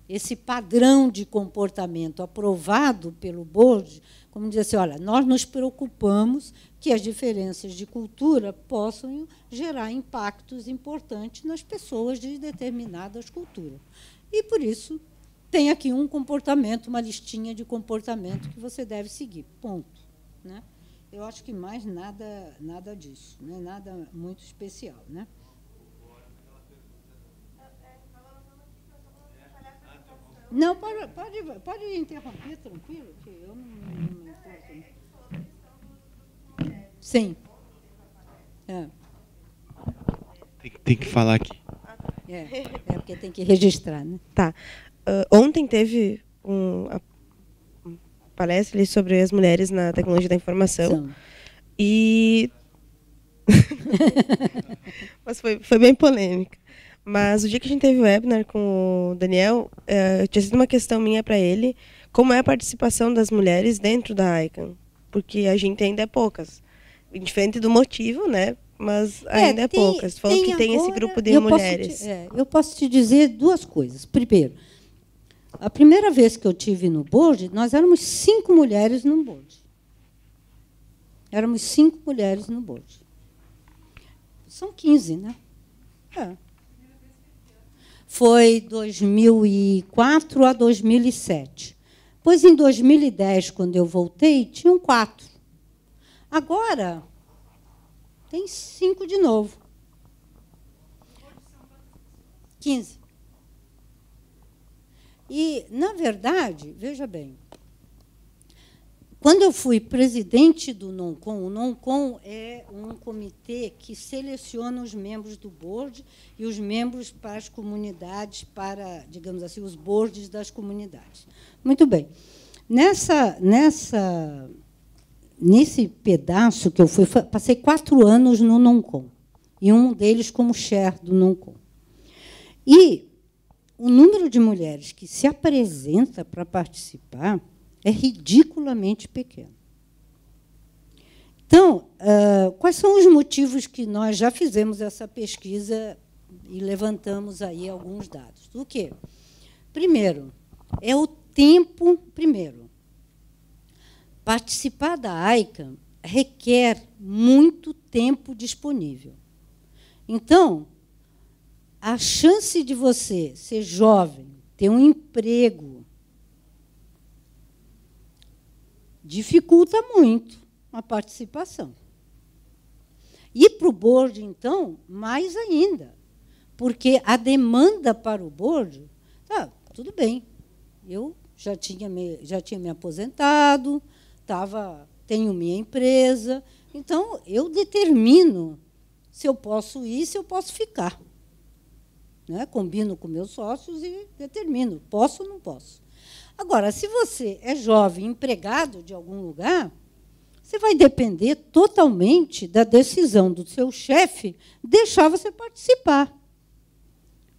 esse padrão de comportamento aprovado pelo board, como dizer assim, olha, nós nos preocupamos que as diferenças de cultura possam gerar impactos importantes nas pessoas de determinadas culturas. E, por isso, tem aqui um comportamento, uma listinha de comportamento que você deve seguir. Ponto. Né? Eu acho que mais nada disso, né? Nada muito especial. Né? Não, pode interromper, tranquilo, que eu não me importo. Sim. Tem que falar aqui. Porque tem que registrar. Né? Tá. Ontem teve uma palestra ali sobre as mulheres na tecnologia da informação. E mas foi bem polêmica. Mas o dia que a gente teve o webinar com o Daniel, tinha sido uma questão minha para ele, como é a participação das mulheres dentro da ICANN, porque a gente ainda é poucas. Diferente do motivo, né? Mas ainda é poucas. Falou que tem esse grupo de mulheres. Eu posso te dizer duas coisas. Primeiro, a primeira vez que eu tive no board, nós éramos 5 mulheres no board. Éramos 5 mulheres no board. São 15, né? Foi 2004 a 2007. Pois, em 2010, quando eu voltei, tinham 4. Agora, tem 5 de novo. 15. E, na verdade, veja bem, quando eu fui presidente do NONCOM, o NONCOM é um comitê que seleciona os membros do board e os membros para as comunidades, para, digamos assim, os boards das comunidades. Muito bem. Nesse pedaço que eu fui, passei 4 anos no NONCOM, e um deles como chair do NONCOM. E o número de mulheres que se apresenta para participar é ridiculamente pequeno. Então, quais são os motivos que nós já fizemos essa pesquisa e levantamos aí alguns dados. O quê? Primeiro, é o tempo. Primeiro, participar da ICANN requer muito tempo disponível. Então, a chance de você ser jovem, ter um emprego, dificulta muito a participação. E para o board, então, mais ainda, porque a demanda para o board, tudo bem, eu já tinha me aposentado, tenho minha empresa, então eu determino se eu posso ir, se eu posso ficar. Né? Combino com meus sócios e determino, posso ou não posso. Agora, se você é jovem, empregado de algum lugar, você vai depender totalmente da decisão do seu chefe deixar você participar.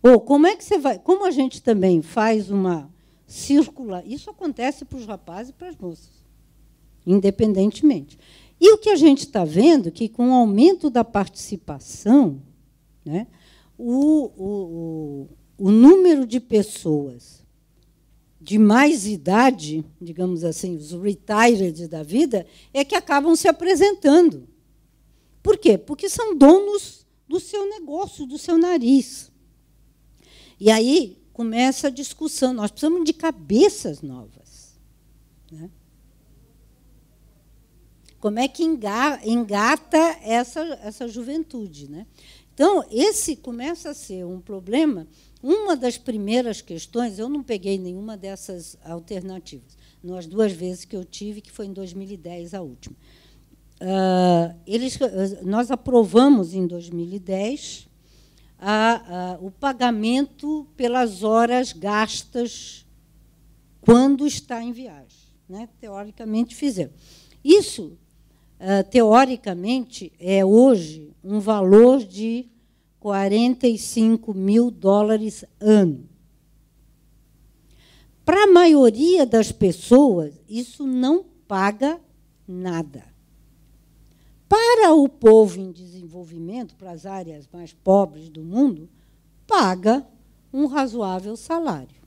Ou como é que você vai? Como a gente também faz uma círcula, isso acontece para os rapazes e para as moças, independentemente. E o que a gente está vendo é que, com o aumento da participação, né, o número de pessoas de mais idade, digamos assim, os retired da vida, é que acabam se apresentando. Por quê? Porque são donos do seu negócio, do seu nariz. E aí começa a discussão. Nós precisamos de cabeças novas. Né? Como é que engata essa juventude? Né? Então, esse começa a ser um problema. Uma das primeiras questões, eu não peguei nenhuma dessas alternativas, nas 2 vezes que eu tive, que foi em 2010 a última. Nós aprovamos, em 2010, o pagamento pelas horas gastas quando está em viagem. Né? Teoricamente, fizeram. Isso, teoricamente, é hoje um valor de $45 mil ano. Para a maioria das pessoas, isso não paga nada. Para o povo em desenvolvimento, para as áreas mais pobres do mundo, paga um razoável salário.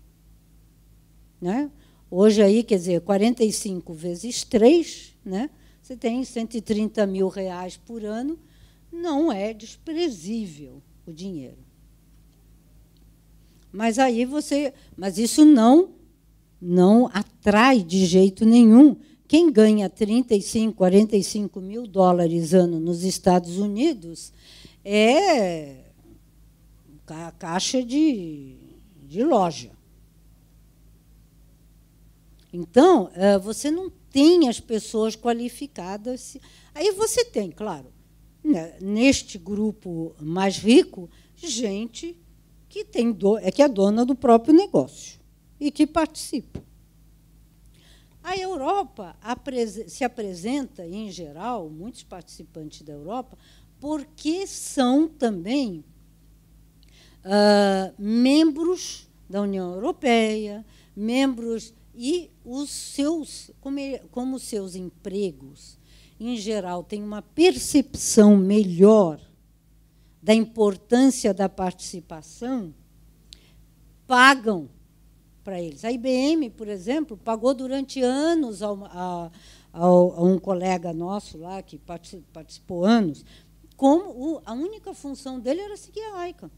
Né? Hoje, aí, quer dizer, 45 vezes 3, né? Você tem R$130 mil por ano, não é desprezível o dinheiro. Mas aí mas isso não atrai de jeito nenhum. Quem ganha 35, 45 mil dólares ano nos Estados Unidos é a caixa de loja. Então, você não tem as pessoas qualificadas. Aí você tem, claro, neste grupo mais rico, gente que é dona do próprio negócio e que participa. A Europa se apresenta, em geral, muitos participantes da Europa, porque são também membros da União Europeia, membros, e como seus empregos, em geral, têm uma percepção melhor da importância da participação, pagam para eles. A IBM, por exemplo, pagou durante anos a um colega nosso lá, que participou anos, como a única função dele era seguir a ICANN.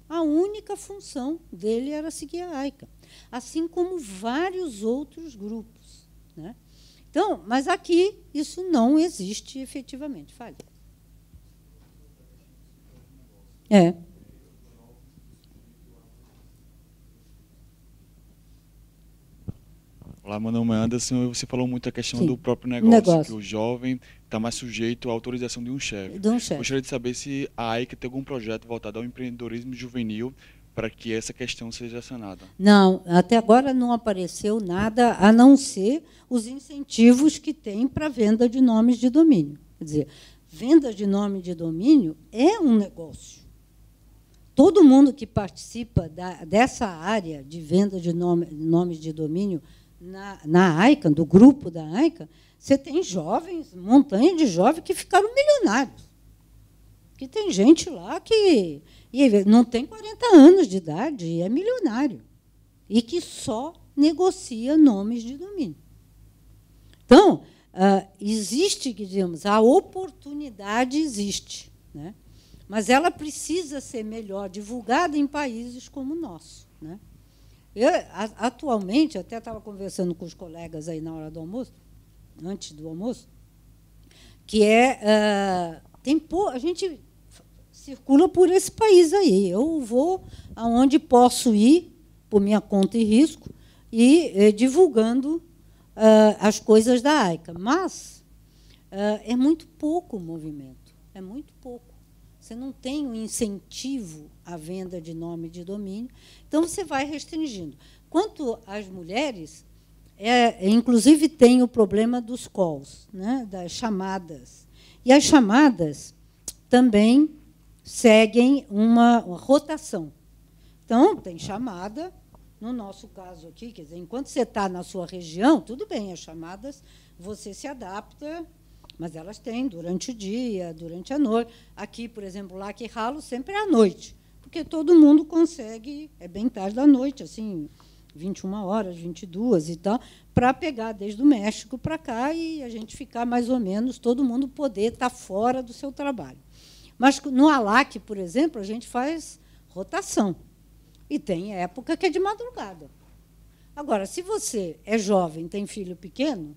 A única função dele era seguir a ICANN, assim como vários outros grupos. Né? Então, mas aqui isso não existe efetivamente. Fale. Olá, meu nome é Anderson. Você falou muito a questão do próprio negócio, que o jovem está mais sujeito à autorização de um chefe. Gostaria de saber se a AICANN tem algum projeto voltado ao empreendedorismo juvenil para que essa questão seja sanada. Não, até agora não apareceu nada, a não ser os incentivos que tem para a venda de nomes de domínio. Quer dizer, venda de nome de domínio é um negócio. Todo mundo que participa dessa área de venda de nomes de domínio na ICANN, do grupo da ICANN, você tem jovens, montanha de jovens que ficaram milionários. Porque tem gente lá que não tem 40 anos de idade e é milionário. E que só negocia nomes de domínio. Então, existe, digamos, a oportunidade existe, né? Mas ela precisa ser melhor divulgada em países como o nosso, né? Atualmente, até estava conversando com os colegas aí na hora do almoço, antes do almoço, que a gente circula por esse país aí. Eu vou aonde posso ir, por minha conta e risco, e divulgando as coisas da AICA. Mas é muito pouco o movimento, é muito pouco. Você não tem um incentivo à venda de nome de domínio, então você vai restringindo. Quanto às mulheres, inclusive tem o problema dos calls, né, das chamadas. E as chamadas também seguem uma rotação. Então, tem chamada, no nosso caso aqui, quer dizer, enquanto você está na sua região, tudo bem, as chamadas você se adapta, mas elas têm durante o dia, durante a noite. Aqui, por exemplo, lá que ralo sempre é à noite, porque todo mundo consegue, é bem tarde da noite, assim, 21 horas, 22 e tal, para pegar desde o México para cá e a gente ficar mais ou menos, todo mundo poder estar fora do seu trabalho. Mas no ALAC, por exemplo, a gente faz rotação. E tem época que é de madrugada. Agora, se você é jovem, tem filho pequeno,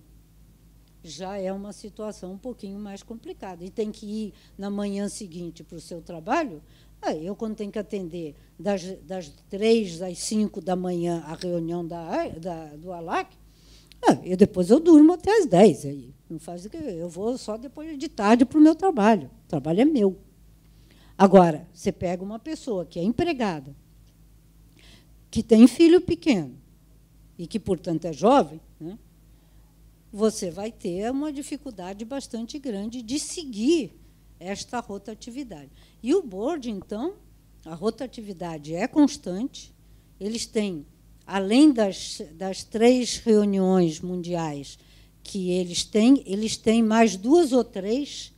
já é uma situação um pouquinho mais complicada. E tem que ir na manhã seguinte para o seu trabalho. Eu, quando tenho que atender das 3 às 5 da manhã a reunião do ALAC, e depois eu durmo até às 10. Aí. Não faz o que eu vou só depois de tarde para o meu trabalho. O trabalho é meu. Agora, você pega uma pessoa que é empregada, que tem filho pequeno e que, portanto, é jovem, né, você vai ter uma dificuldade bastante grande de seguir esta rotatividade. E o board, então, a rotatividade é constante. Eles têm, além das 3 reuniões mundiais que eles têm mais 2 ou 3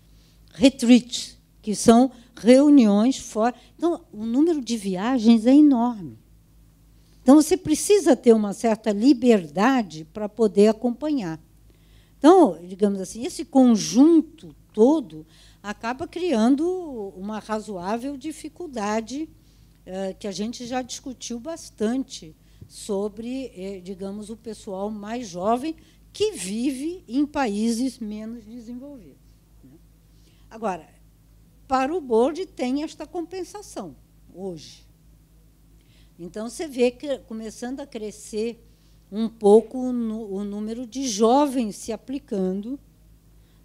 retreats, que são reuniões fora. Então, o número de viagens é enorme. Então, você precisa ter uma certa liberdade para poder acompanhar. Então, digamos assim, esse conjunto todo acaba criando uma razoável dificuldade que a gente já discutiu bastante sobre, digamos, o pessoal mais jovem que vive em países menos desenvolvidos. Agora, para o board tem esta compensação hoje. Então, você vê que começando a crescer um pouco o número de jovens se aplicando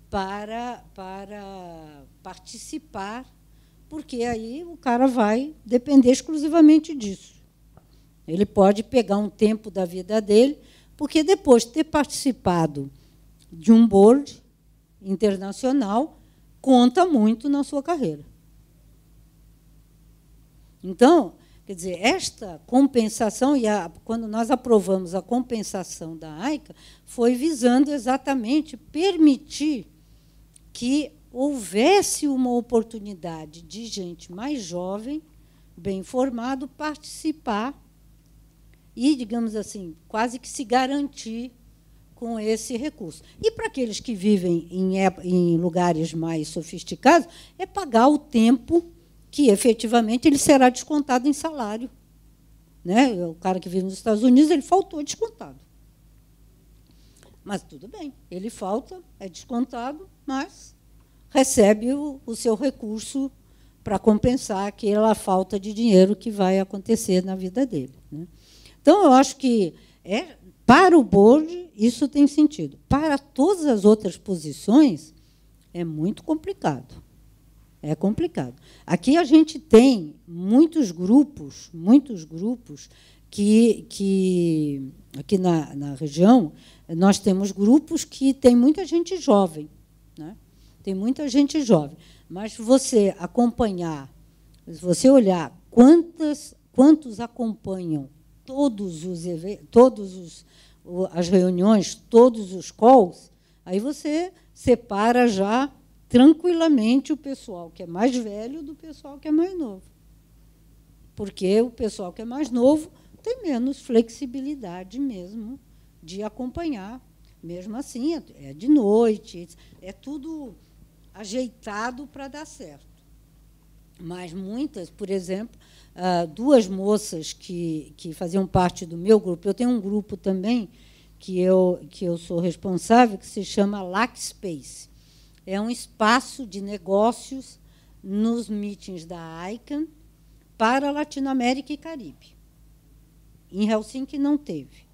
para participar, porque aí o cara vai depender exclusivamente disso. Ele pode pegar um tempo da vida dele, porque depois de ter participado de um board internacional, conta muito na sua carreira. Então, quer dizer, esta compensação, quando nós aprovamos a compensação da AICA, foi visando exatamente permitir que houvesse uma oportunidade de gente mais jovem, bem formado, participar e, digamos assim, quase que se garantir com esse recurso. E para aqueles que vivem em lugares mais sofisticados, é pagar o tempo que, efetivamente, ele será descontado em salário. Né? O cara que vive nos Estados Unidos, ele faltou descontado. Mas tudo bem, ele falta, é descontado, mas recebe o seu recurso para compensar aquela falta de dinheiro que vai acontecer na vida dele. Né? Então, eu acho que, para o board, isso tem sentido. Para todas as outras posições, é muito complicado. É complicado. Aqui a gente tem muitos grupos que aqui na região, nós temos grupos que tem muita gente jovem. Né? Tem muita gente jovem. Mas você acompanhar, se você olhar quantos acompanham as reuniões, todos os calls, aí você separa já tranquilamente o pessoal que é mais velho do pessoal que é mais novo. Porque o pessoal que é mais novo tem menos flexibilidade mesmo de acompanhar. Mesmo assim, é de noite, é tudo ajeitado para dar certo. Mas muitas, por exemplo, duas moças que faziam parte do meu grupo, eu tenho um grupo também que eu sou responsável, que se chama LAC Space. É um espaço de negócios nos meetings da ICANN para Latinoamérica e Caribe. Em Helsinki não teve,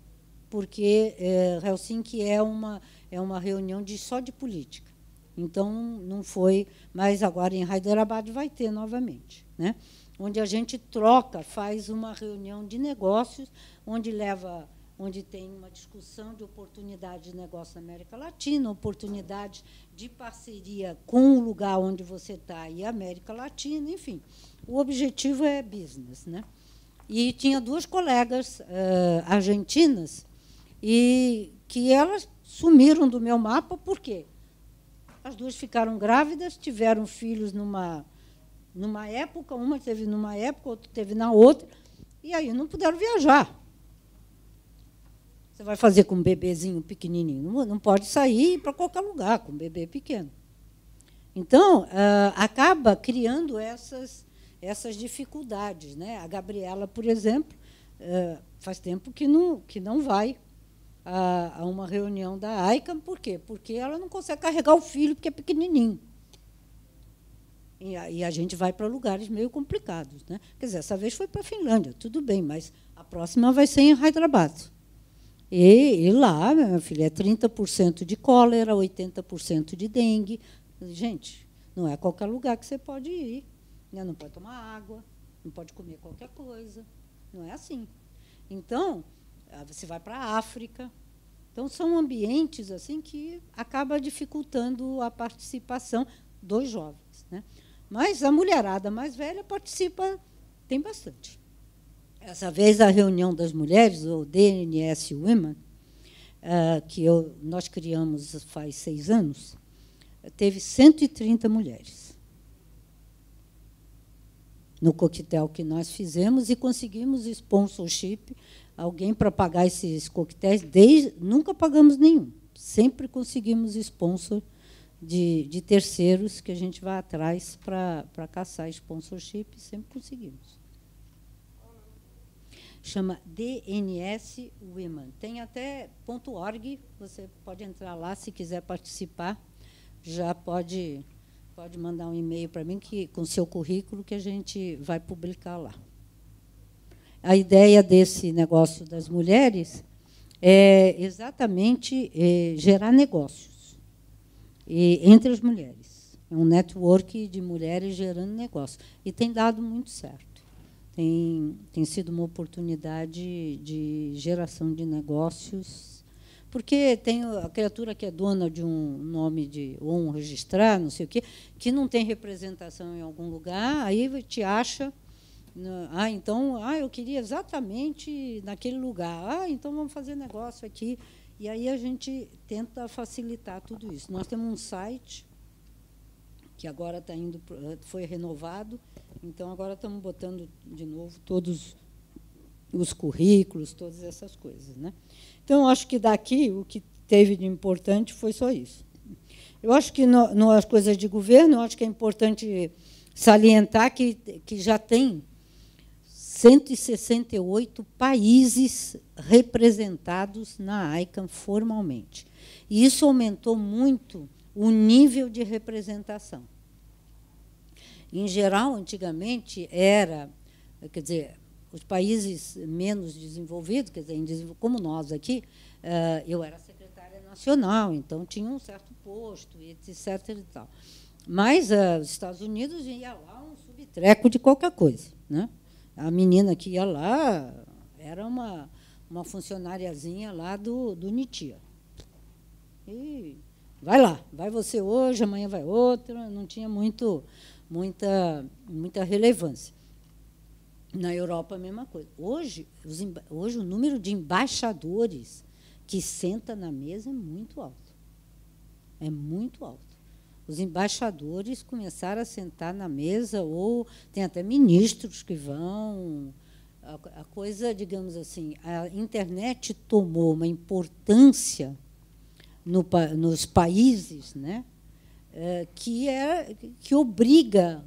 porque Helsinki é uma reunião só de política. Então, não foi, mas agora em Hyderabad vai ter novamente, né? Onde a gente troca, faz uma reunião de negócios, onde tem uma discussão de oportunidade de negócio na América Latina, oportunidade de parceria com o lugar onde você está e a América Latina, enfim. O objetivo é business, né? E tinha duas colegas argentinas e que elas sumiram do meu mapa, por quê? As duas ficaram grávidas, tiveram filhos numa época, uma teve numa época, outra teve na outra, e aí não puderam viajar. Você vai fazer com um bebezinho pequenininho? Não pode sair para qualquer lugar com um bebê pequeno. Então, acaba criando essas dificuldades, né? A Gabriela, por exemplo, faz tempo que não vai a uma reunião da ICANN. Por quê? Porque ela não consegue carregar o filho, porque é pequenininho. E a gente vai para lugares meio complicados, né? Quer dizer, essa vez foi para a Finlândia, tudo bem, mas a próxima vai ser em Hyderabad. E lá, minha filha, é 30% de cólera, 80% de dengue. Gente, não é qualquer lugar que você pode ir, né? Não pode tomar água, não pode comer qualquer coisa. Não é assim. Então, você vai para a África. Então, são ambientes assim que acaba dificultando a participação dos jovens, né? Mas a mulherada mais velha participa, tem bastante. Essa vez, a reunião das mulheres, o DNS Women, que nós criamos faz 6 anos, teve 130 mulheres no coquetel que nós fizemos e conseguimos sponsorship, alguém para pagar esses coquetéis, nunca pagamos nenhum, sempre conseguimos sponsor de terceiros que a gente vai atrás para caçar sponsorship, sempre conseguimos. Chama DNS Women. Tem até .org, você pode entrar lá se quiser participar, já pode mandar um e-mail para mim com seu currículo que a gente vai publicar lá. A ideia desse negócio das mulheres é exatamente gerar negócios entre as mulheres. É um network de mulheres gerando negócio. E tem dado muito certo. Tem sido uma oportunidade de geração de negócios, porque tem a criatura que é dona de um nome ou um registrar, não sei o quê, que não tem representação em algum lugar, aí te acha, então, eu queria exatamente naquele lugar, então vamos fazer negócio aqui. E aí a gente tenta facilitar tudo isso. Nós temos um site que agora foi renovado, então agora estamos botando de novo todos os currículos, todas essas coisas, né? Então, eu acho que daqui o que teve de importante foi só isso. Eu acho que nas coisas de governo, eu acho que é importante salientar que já tem 168 países representados na ICANN formalmente. E isso aumentou muito o nível de representação. Em geral, antigamente, quer dizer, os países menos desenvolvidos, quer dizer, como nós aqui, eu era secretária nacional, então tinha um certo posto, etc. E tal. Mas os Estados Unidos ia lá um subtreco de qualquer coisa, né? A menina que ia lá era uma funcionariazinha lá do Nitia. E vai lá, vai você hoje, amanhã vai outra, não tinha muita relevância. Na Europa, a mesma coisa. Hoje, o número de embaixadores que senta na mesa é muito alto. É muito alto. os embaixadores começaram a sentar na mesa, ou tem até ministros que vão. A coisa, digamos assim, a internet tomou uma importância nos países, né, que obriga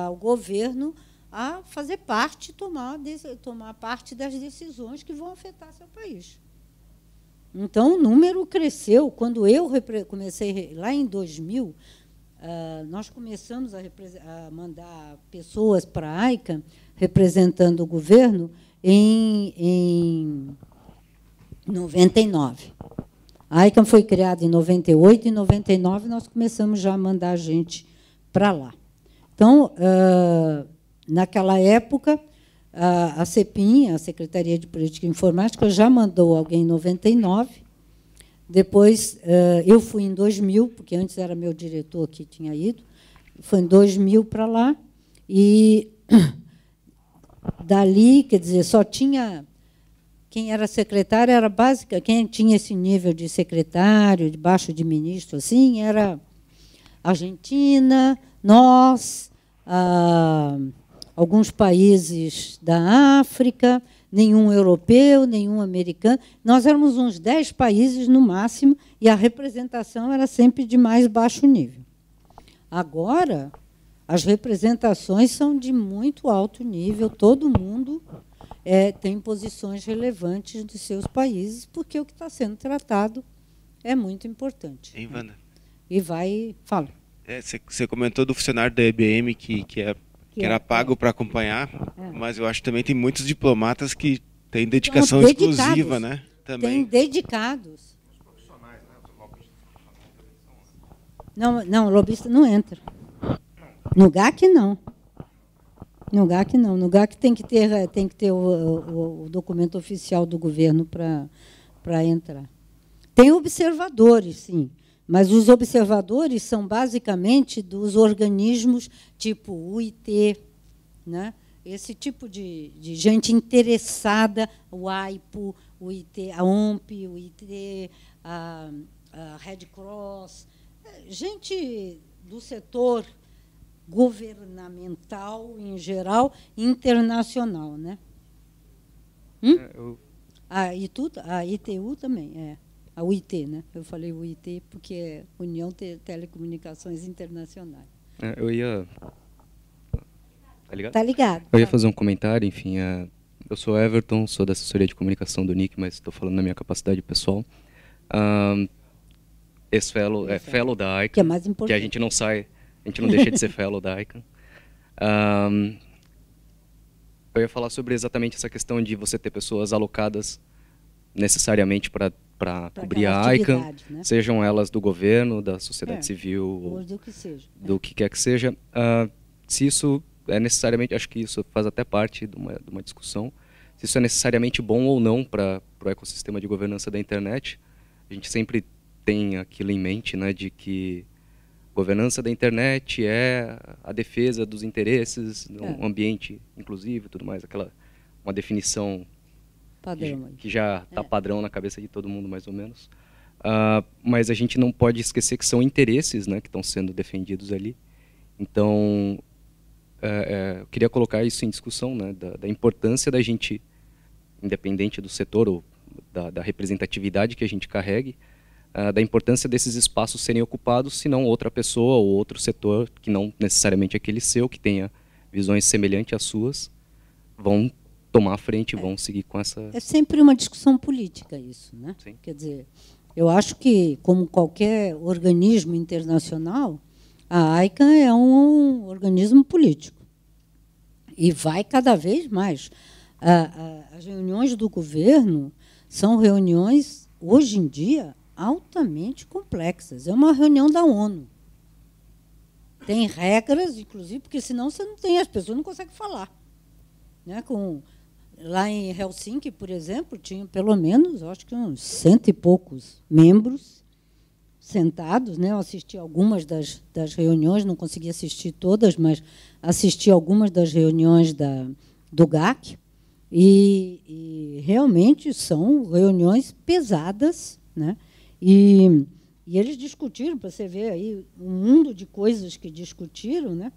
o governo a fazer parte, tomar parte das decisões que vão afetar seu país. Então, o número cresceu. Quando eu comecei, lá em 2000, nós começamos a mandar pessoas para a ICANN, representando o governo, em 99. A ICANN foi criada em 98, e em 99 nós começamos já a mandar gente para lá. Então, naquela época, a CEPIM, a Secretaria de Política e Informática, já mandou alguém em 99. Depois, eu fui em 2000, porque antes era meu diretor que tinha ido. Foi em 2000 para lá. E dali, quer dizer, só tinha... Quem era secretário era básica, quem tinha esse nível de secretário, debaixo de ministro, assim, era Argentina, nós, alguns países da África, nenhum europeu, nenhum americano. Nós éramos uns 10 países no máximo, e a representação era sempre de mais baixo nível. Agora, as representações são de muito alto nível, todo mundo tem posições relevantes dos seus países, porque o que está sendo tratado é muito importante. Hein, Wanda? E vai... Fala. Você comentou do funcionário da IBM que era pago para acompanhar, mas eu acho que também tem muitos diplomatas que têm dedicação exclusiva, né? Também. Tem dedicados. Não, o lobista não entra. No GAC, não. No GAC, não. No GAC tem que ter o documento oficial do governo para entrar. Tem observadores, sim, mas os observadores são basicamente dos organismos tipo o UIT, né? Esse tipo de gente interessada, o AIPO, o UIT, a OMP, o UIT, a Red Cross, gente do setor governamental em geral, internacional, né? A ITU também, a UIT, né? Eu falei UIT porque é União de Telecomunicações Internacionais. Eu ia... Tá ligado? Tá ligado. Eu ia fazer um comentário, enfim, eu sou Everton, sou da assessoria de comunicação do NIC, mas estou falando na minha capacidade pessoal. Ex-fellow, fellow da ICANN, que é mais importante. Que a gente não sai, a gente não deixa de ser fellow da ICANN. Eu ia falar sobre exatamente essa questão de você ter pessoas alocadas necessariamente para cobrir a ICANN, né? Sejam elas do governo, da sociedade civil, ou do que seja. Do que quer que seja. Se isso é necessariamente, acho que isso faz até parte de uma discussão, se isso é necessariamente bom ou não para o ecossistema de governança da internet. A gente sempre tem aquilo em mente, né, de que governança da internet é a defesa dos interesses, um ambiente inclusivo e tudo mais, uma definição padrão, que já está padrão na cabeça de todo mundo, mais ou menos. Mas a gente não pode esquecer que são interesses, né, que estão sendo defendidos ali. Então, eu queria colocar isso em discussão, né, da importância da gente, independente do setor ou da representatividade que a gente carregue, da importância desses espaços serem ocupados, se não outra pessoa ou outro setor, que não necessariamente aquele seu, que tenha visões semelhantes às suas, vão tomar a frente, vão seguir com essa... É sempre uma discussão política isso, né? Sim. Quer dizer, eu acho que, como qualquer organismo internacional, a ICANN é um organismo político. E vai cada vez mais. As reuniões do governo são reuniões, hoje em dia, altamente complexas. É uma reunião da ONU. Tem regras, inclusive, porque senão você não tem, as pessoas não conseguem falar. Né? Lá em Helsinki, por exemplo, tinha pelo menos, acho que uns 100 e poucos membros sentados, né? Eu assisti algumas das reuniões, não consegui assistir todas, mas assisti algumas das reuniões do GAC, e realmente são reuniões pesadas, né? E E eles discutiram, para você ver aí, um mundo de coisas que discutiram, né?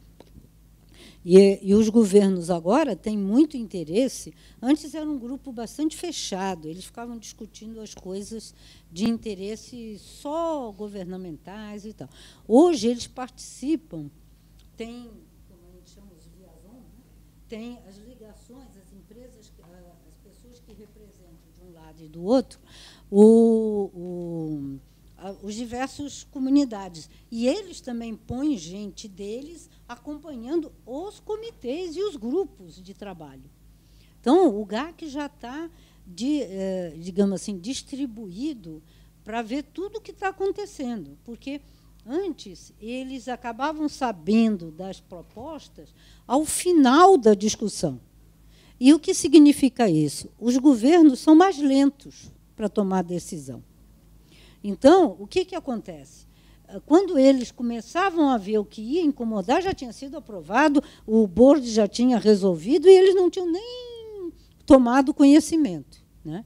E os governos agora têm muito interesse. Antes era um grupo bastante fechado, eles ficavam discutindo as coisas de interesse só governamentais e tal. Hoje eles participam, tem, como a gente chama os liaisons, né? Tem as ligações, as empresas, as pessoas que representam de um lado e do outro, os diversos comunidades. E eles também põem gente deles acompanhando os comitês e os grupos de trabalho. Então, o GAC já está, digamos assim, distribuído para ver tudo o que está acontecendo, porque antes eles acabavam sabendo das propostas ao final da discussão. E o que significa isso? Os governos são mais lentos para tomar decisão. Então, o que acontece? Quando eles começavam a ver o que ia incomodar, já tinha sido aprovado, o board já tinha resolvido e eles não tinham nem tomado conhecimento, né?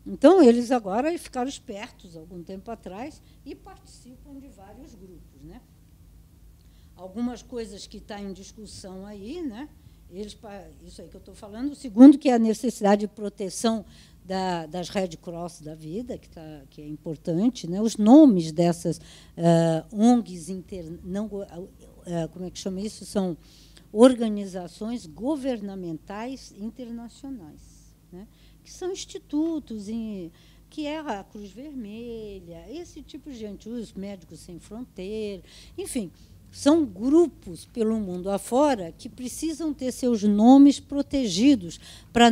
Então, eles agora ficaram espertos algum tempo atrás e participam de vários grupos, né? Algumas coisas que estão em discussão aí, né? Isso aí que eu estou falando. O segundo, que é a necessidade de proteção das Red Cross da vida, que é importante, né? Os nomes dessas ONGs, como é que chama isso? São organizações governamentais internacionais, né? Que são institutos, que é a Cruz Vermelha, esse tipo de gente, os Médicos Sem Fronteira, enfim, são grupos pelo mundo afora que precisam ter seus nomes protegidos para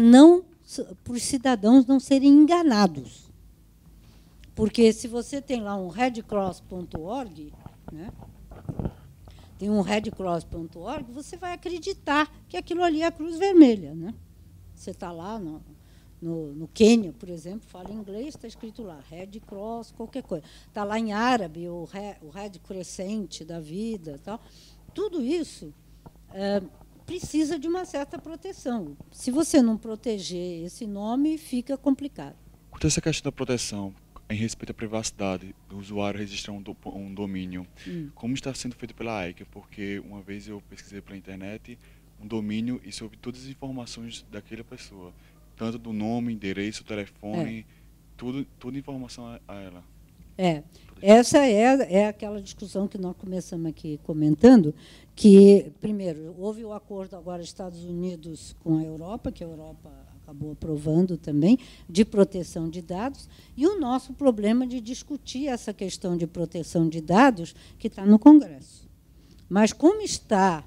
os cidadãos não serem enganados. Porque se você tem lá um redcross.org, né, tem um redcross.org, você vai acreditar que aquilo ali é a Cruz Vermelha, né? Você está lá no Quênia, por exemplo, fala inglês, está escrito lá, Red Cross, qualquer coisa. Está lá em árabe, o Red Crescent da vida. Tal. Tudo isso precisa de uma certa proteção. Se você não proteger esse nome, fica complicado. Quanto a essa questão da proteção, em respeito à privacidade do usuário registrar um domínio, como está sendo feito pela ICANN? Porque uma vez eu pesquisei pela internet um domínio e soube todas as informações daquela pessoa, tanto do nome, endereço, telefone, tudo informação a ela. Essa é aquela discussão que nós começamos aqui comentando, que, primeiro, houve o acordo agora Estados Unidos com a Europa, que a Europa acabou aprovando também, de proteção de dados, e o nosso problema de discutir essa questão de proteção de dados, que está no Congresso. Mas como está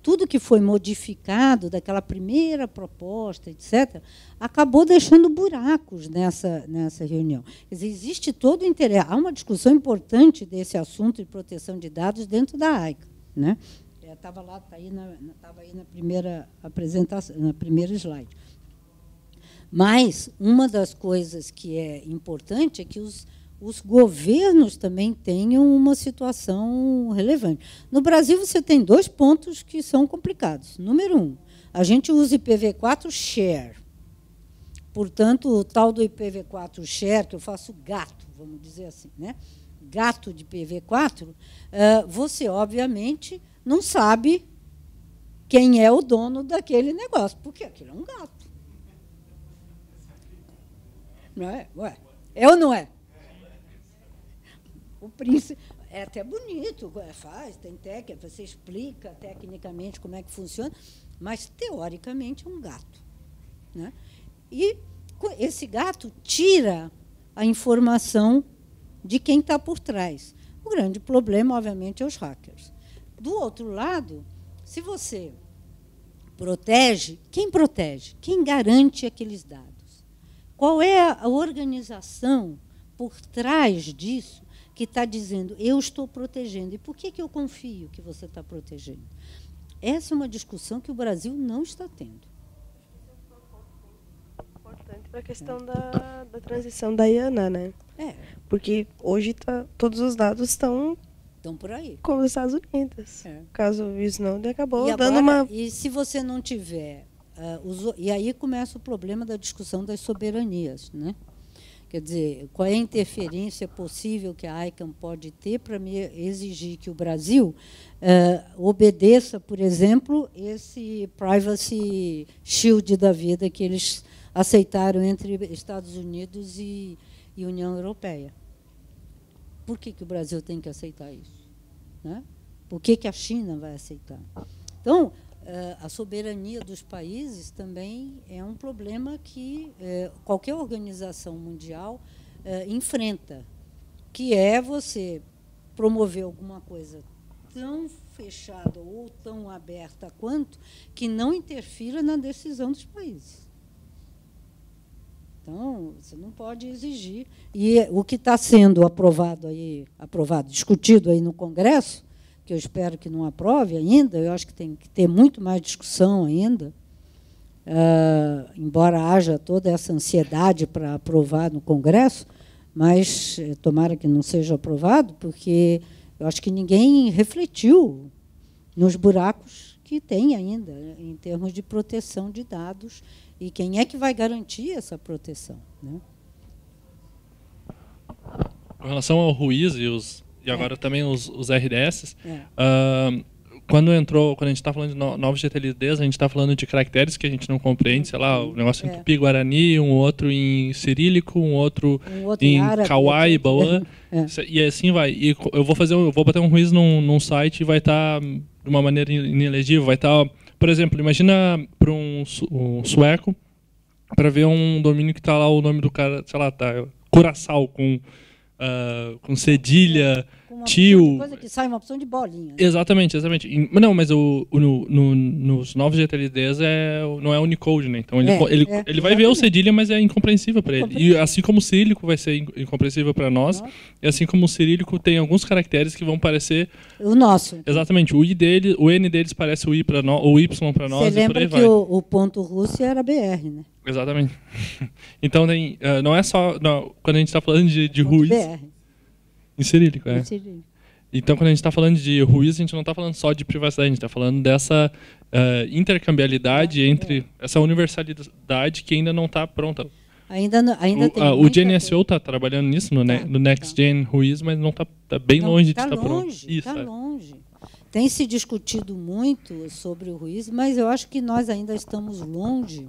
tudo que foi modificado daquela primeira proposta, etc., acabou deixando buracos nessa reunião. Quer dizer, existe todo o interesse. Há uma discussão importante desse assunto de proteção de dados dentro da ICANN, né? Estava lá, estava aí na primeira apresentação, na primeira slide. Mas uma das coisas que é importante é que os governos também tenham uma situação relevante. No Brasil, você tem 2 pontos que são complicados. Número 1, a gente usa IPv4 share. Portanto, o tal do IPv4 share, que eu faço gato, vamos dizer assim, né? Gato de IPv4, você, obviamente, não sabe quem é o dono daquele negócio, porque aquilo é um gato. Não é? Ué, é ou não é? O príncipe é até bonito, tem técnica, você explica tecnicamente como é que funciona, mas, teoricamente, é um gato, né? E esse gato tira a informação de quem está por trás. O grande problema, obviamente, é os hackers. Do outro lado, se você protege, quem protege? Quem garante aqueles dados? Qual é a organização por trás disso que está dizendo, eu estou protegendo? E por que eu confio que você está protegendo? Essa é uma discussão que o Brasil não está tendo. Importante para a questão da transição da IANA, né? Porque hoje todos os dados estão por aí. Com os Estados Unidos. Caso o Snowden acabou e dando agora, uma... E se você não tiver... e aí começa o problema da discussão das soberanias, né? Quer dizer, qual é a interferência possível que a ICANN pode ter para me exigir que o Brasil obedeça, por exemplo, esse Privacy Shield da vida que eles aceitaram entre Estados Unidos e União Europeia? Por que o Brasil tem que aceitar isso? Né? Por que a China vai aceitar? Então, a soberania dos países também é um problema que qualquer organização mundial enfrenta, que é você promover alguma coisa tão fechada ou tão aberta quanto que não interfira na decisão dos países. Então, você não pode exigir. E o que está sendo discutido aí no Congresso, que eu espero que não aprove ainda, eu acho que tem que ter muito mais discussão ainda, embora haja toda essa ansiedade para aprovar no Congresso, mas tomara que não seja aprovado, porque eu acho que ninguém refletiu nos buracos que tem ainda, em termos de proteção de dados, e quem é que vai garantir essa proteção, né? Com relação ao Ruiz e agora também os RDS, quando a gente está falando de novos GTLDs, a gente está falando de caracteres que a gente não compreende, sei lá, o negócio em Tupi-Guarani, um outro em cirílico, um outro em Kauai, Baoa, e assim vai. E eu vou bater um Ruiz num site e vai estar de uma maneira inelegível, vai estar, por exemplo, imagina para um sueco, para ver um domínio que está lá o nome do cara, sei lá, tá Curaçao com cedilha, tio. Coisa que sai uma opção de bolinha. Né? Exatamente. Não, mas nos novos GTLDs não é Unicode, né? Então ele vai ver o cedilha, mas é incompreensível para ele. E assim como o cirílico vai ser incompreensível para nós, e assim como o cirílico tem alguns caracteres que vão parecer o nosso. Exatamente. O N deles parece o I para nós, o Y para nós. Você lembra que o ponto Rússia era BR, né? Exatamente. Então não é só quando a gente está falando de Ruiz. Em cirílico, é. Então, quando a gente está falando de Ruiz, a gente não está falando só de privacidade, a gente está falando dessa intercambiabilidade entre essa universalidade que ainda não está pronta. Ainda tem o GNSO está trabalhando nisso no Next Gen Ruiz, mas não está bem longe de estar pronto. Está longe. Tem se discutido muito sobre o Ruiz, mas eu acho que nós ainda estamos longe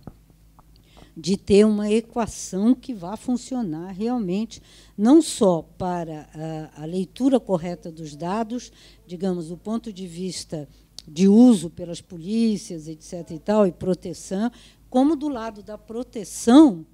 de ter uma equação que vá funcionar realmente, não só para a leitura correta dos dados, digamos, do ponto de vista de uso pelas polícias, etc. e tal, e proteção, como do lado da proteção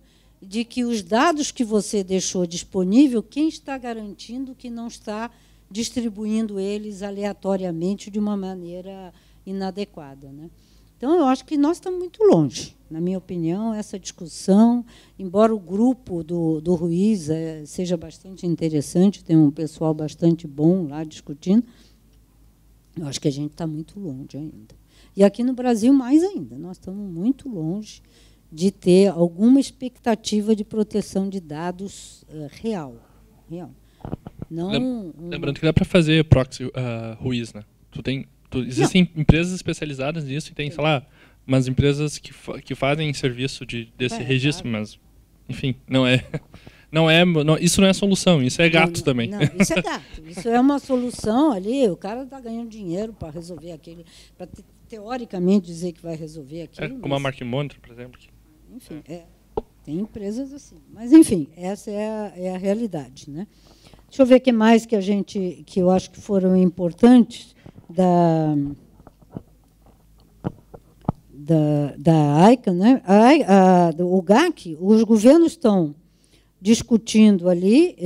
de que os dados que você deixou disponível, quem está garantindo que não está distribuindo eles aleatoriamente de uma maneira inadequada, né? Então, eu acho que nós estamos muito longe, na minha opinião, essa discussão, embora o grupo do Ruiz seja bastante interessante, tem um pessoal bastante bom lá discutindo, eu acho que a gente está muito longe ainda. E aqui no Brasil, mais ainda, nós estamos muito longe de ter alguma expectativa de proteção de dados real. Não, lembrando que dá para fazer proxy Ruiz, né? Existem empresas especializadas nisso e tem, sei lá, umas empresas que fazem serviço desse registro, mas, enfim, isso não é solução, isso é gato também. Não, isso é gato. Isso é uma solução ali, o cara está ganhando dinheiro para resolver aquele, para teoricamente dizer que vai resolver aquilo. Como a Mark Monitor, por exemplo. Enfim, tem empresas assim. Mas, enfim, essa é a realidade, né? Deixa eu ver o que mais que eu acho que foram importantes da ICANN, né? O GAC, os governos estão discutindo ali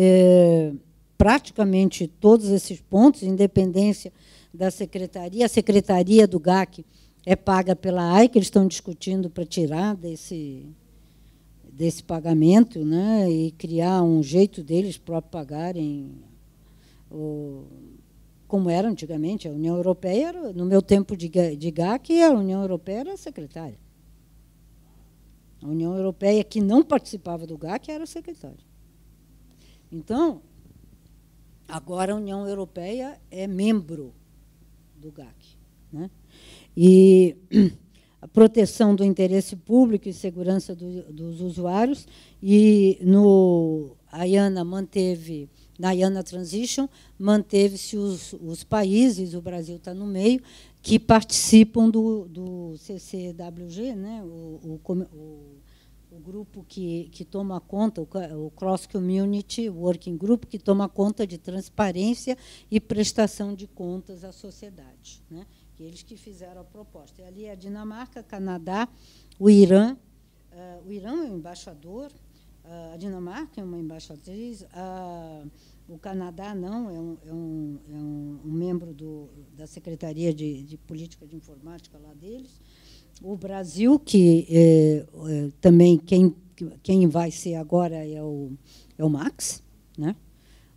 praticamente todos esses pontos, independência da secretaria. A secretaria do GAC é paga pela ICANN, eles estão discutindo para tirar desse pagamento, né? E criar um jeito deles próprios pagarem como era antigamente. A União Europeia, no meu tempo de GAC, a União Europeia era a secretária. A União Europeia, que não participava do GAC, era a secretária. Então, agora a União Europeia é membro do GAC, né? E a proteção do interesse público e segurança dos usuários, e a IANA manteve, na IANA Transition, manteve-se os países, o Brasil está no meio, que participam do CCWG, né, o grupo que toma conta, o Cross Community Working Group, que toma conta de transparência e prestação de contas à sociedade, né? Eles que fizeram a proposta. E ali é a Dinamarca, Canadá, o Irã. O Irã é um embaixador, a Dinamarca é uma embaixatriz, o Canadá não, é um membro da Secretaria de Política de Informática lá deles. O Brasil, que também quem vai ser agora é o Max, né?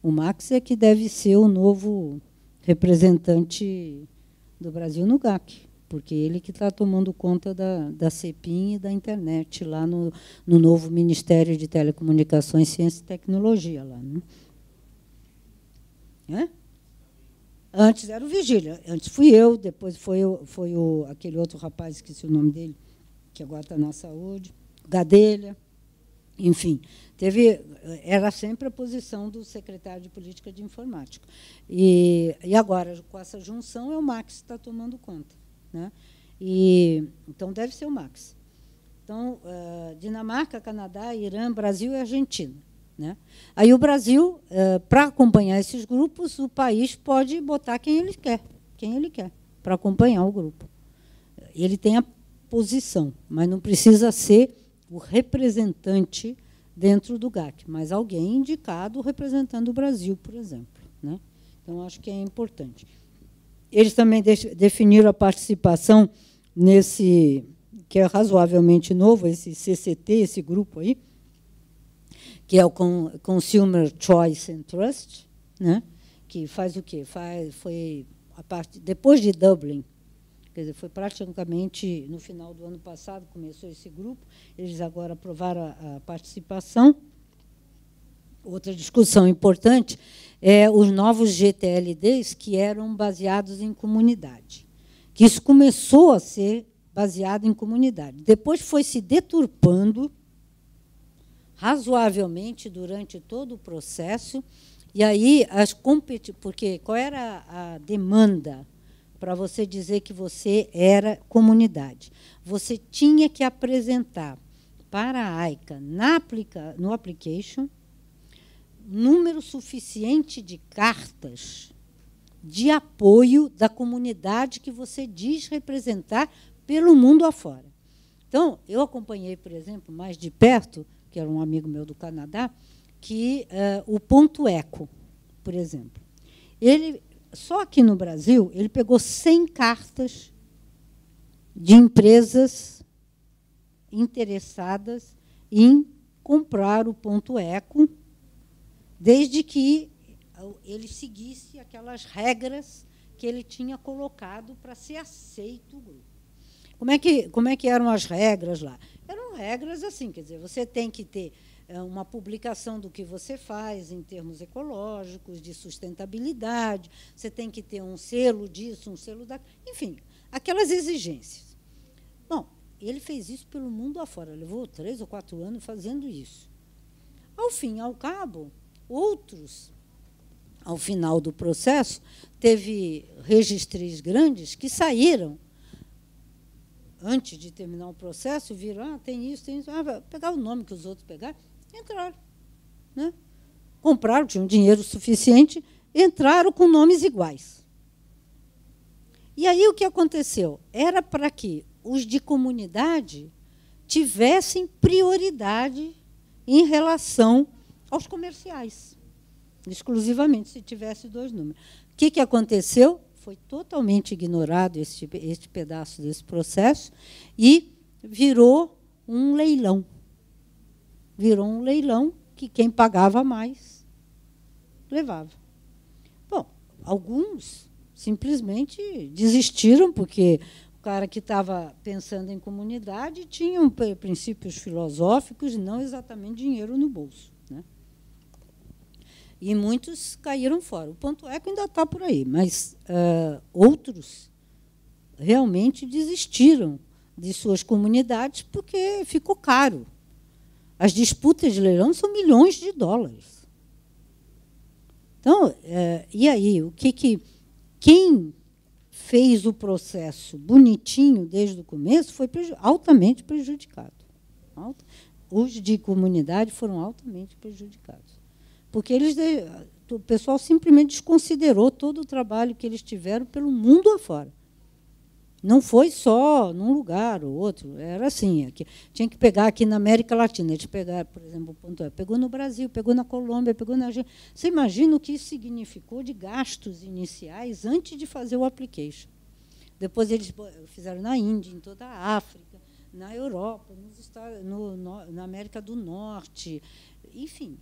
O Max é que deve ser o novo representante do Brasil no GAC, porque ele que está tomando conta da CEPIM e da internet lá no novo Ministério de Telecomunicações, Ciência e Tecnologia. Lá, né? Antes era o Vigília, antes fui eu, depois foi aquele outro rapaz, esqueci o nome dele, que agora está na saúde, Gadelha, enfim, era sempre a posição do secretário de Política de Informática. E agora, com essa junção, é o Max que está tomando conta, né? Então, deve ser o Max. Então, Dinamarca, Canadá, Irã, Brasil e Argentina. Né? Aí o Brasil, para acompanhar esses grupos, o país pode botar quem ele quer, para acompanhar o grupo. Ele tem a posição, mas não precisa ser o representante dentro do GAC, mas alguém indicado representando o Brasil, por exemplo, né? Então, acho que é importante. Eles também definiram a participação nesse, que é razoavelmente novo, esse CCT, esse grupo aí, que é o Consumer Choice and Trust, né? Que faz o quê? Foi a parte depois de Dublin, quer dizer, foi praticamente no final do ano passado começou esse grupo. Eles agora aprovaram a participação. Outra discussão importante é os novos GTLDs que eram baseados em comunidade. Que isso começou a ser baseado em comunidade. Depois foi se deturpando razoavelmente durante todo o processo, e aí porque qual era a demanda para você dizer que você era comunidade? Você tinha que apresentar para a AICA no application número suficiente de cartas de apoio da comunidade que você diz representar pelo mundo afora. Então, eu acompanhei, por exemplo, mais de perto, que era um amigo meu do Canadá, que o Ponto Eco, por exemplo. Só aqui no Brasil, ele pegou 100 cartas de empresas interessadas em comprar o Ponto Eco, desde que ele seguisse aquelas regras que ele tinha colocado para ser aceito o grupo. Como é que eram as regras lá? Eram regras assim, quer dizer, você tem que ter uma publicação do que você faz em termos ecológicos, de sustentabilidade, você tem que ter um selo disso, um selo daquilo, enfim, aquelas exigências. Bom, ele fez isso pelo mundo afora, levou 3 ou 4 anos fazendo isso. Ao fim e ao cabo, outros, ao final do processo, teve registros grandes que saíram, antes de terminar o processo, viram, tem isso, pegar o nome que os outros pegaram, entraram. Né? Compraram, tinham dinheiro suficiente, entraram com nomes iguais. E aí o que aconteceu? Era para que os de comunidade tivessem prioridade em relação aos comerciais, exclusivamente, se tivesse 2 números. O que aconteceu? Foi totalmente ignorado este pedaço desse processo e virou um leilão. Virou um leilão que quem pagava mais levava. Bom, alguns simplesmente desistiram, porque o cara que estava pensando em comunidade tinha princípios filosóficos e não exatamente dinheiro no bolso. Né? E muitos caíram fora. O Ponto Eco ainda está por aí, mas outros realmente desistiram de suas comunidades, porque ficou caro. As disputas de leilão são milhões de dólares. Então, e aí, quem fez o processo bonitinho desde o começo foi altamente prejudicado. Os de comunidade foram altamente prejudicados. Porque o pessoal simplesmente desconsiderou todo o trabalho que eles tiveram pelo mundo afora. Não foi só num lugar ou outro, era assim. Aqui, tinha que pegar aqui na América Latina. Eles pegaram, por exemplo, o ponto pegou no Brasil, pegou na Colômbia, pegou na Argentina. Você imagina o que isso significou de gastos iniciais antes de fazer o application. Depois eles fizeram na Índia, em toda a África, na Europa, na América do Norte. Enfim,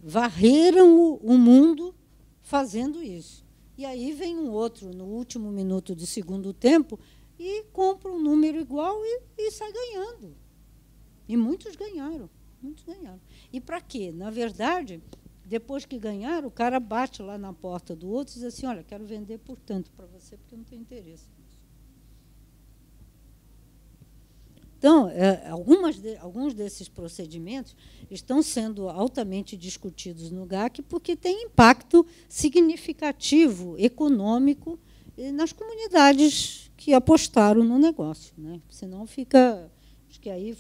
varreram o mundo fazendo isso. E aí vem um outro, no último minuto do segundo tempo, e compra um número igual e sai ganhando. E muitos ganharam. Muitos ganharam. E para quê? Na verdade, depois que ganharam, o cara bate lá na porta do outro e diz assim, olha, quero vender por tanto para você, porque eu não tenho interesse nisso. Então, alguns desses procedimentos estão sendo altamente discutidos no GAC porque tem impacto significativo econômico nas comunidades que apostaram no negócio, né? Senão fica... Acho que aí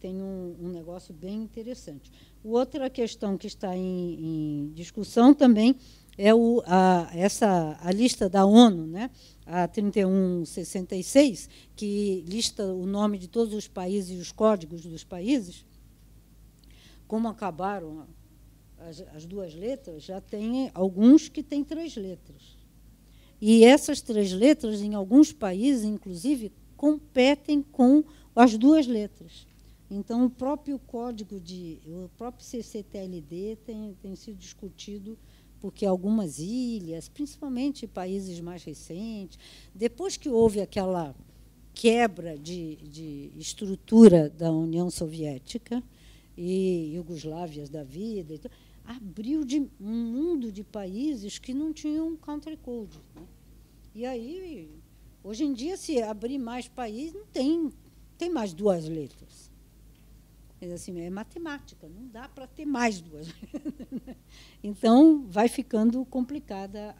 tem um negócio bem interessante. Outra questão que está em discussão também é a lista da ONU, né? A 3166, que lista o nome de todos os países e os códigos dos países. Como acabaram as duas letras, já tem alguns que têm 3 letras. E essas 3 letras, em alguns países, inclusive, competem com as 2 letras. Então, o próprio CCTLD tem sido discutido porque algumas ilhas, principalmente países mais recentes, depois que houve aquela quebra de estrutura da União Soviética e Iugoslávias da vida, abriu um mundo de países que não tinham country code, né? E aí, hoje em dia, se abrir mais países, não tem mais 2 letras. Assim, é matemática, não dá para ter mais 2. Então, vai ficando complicada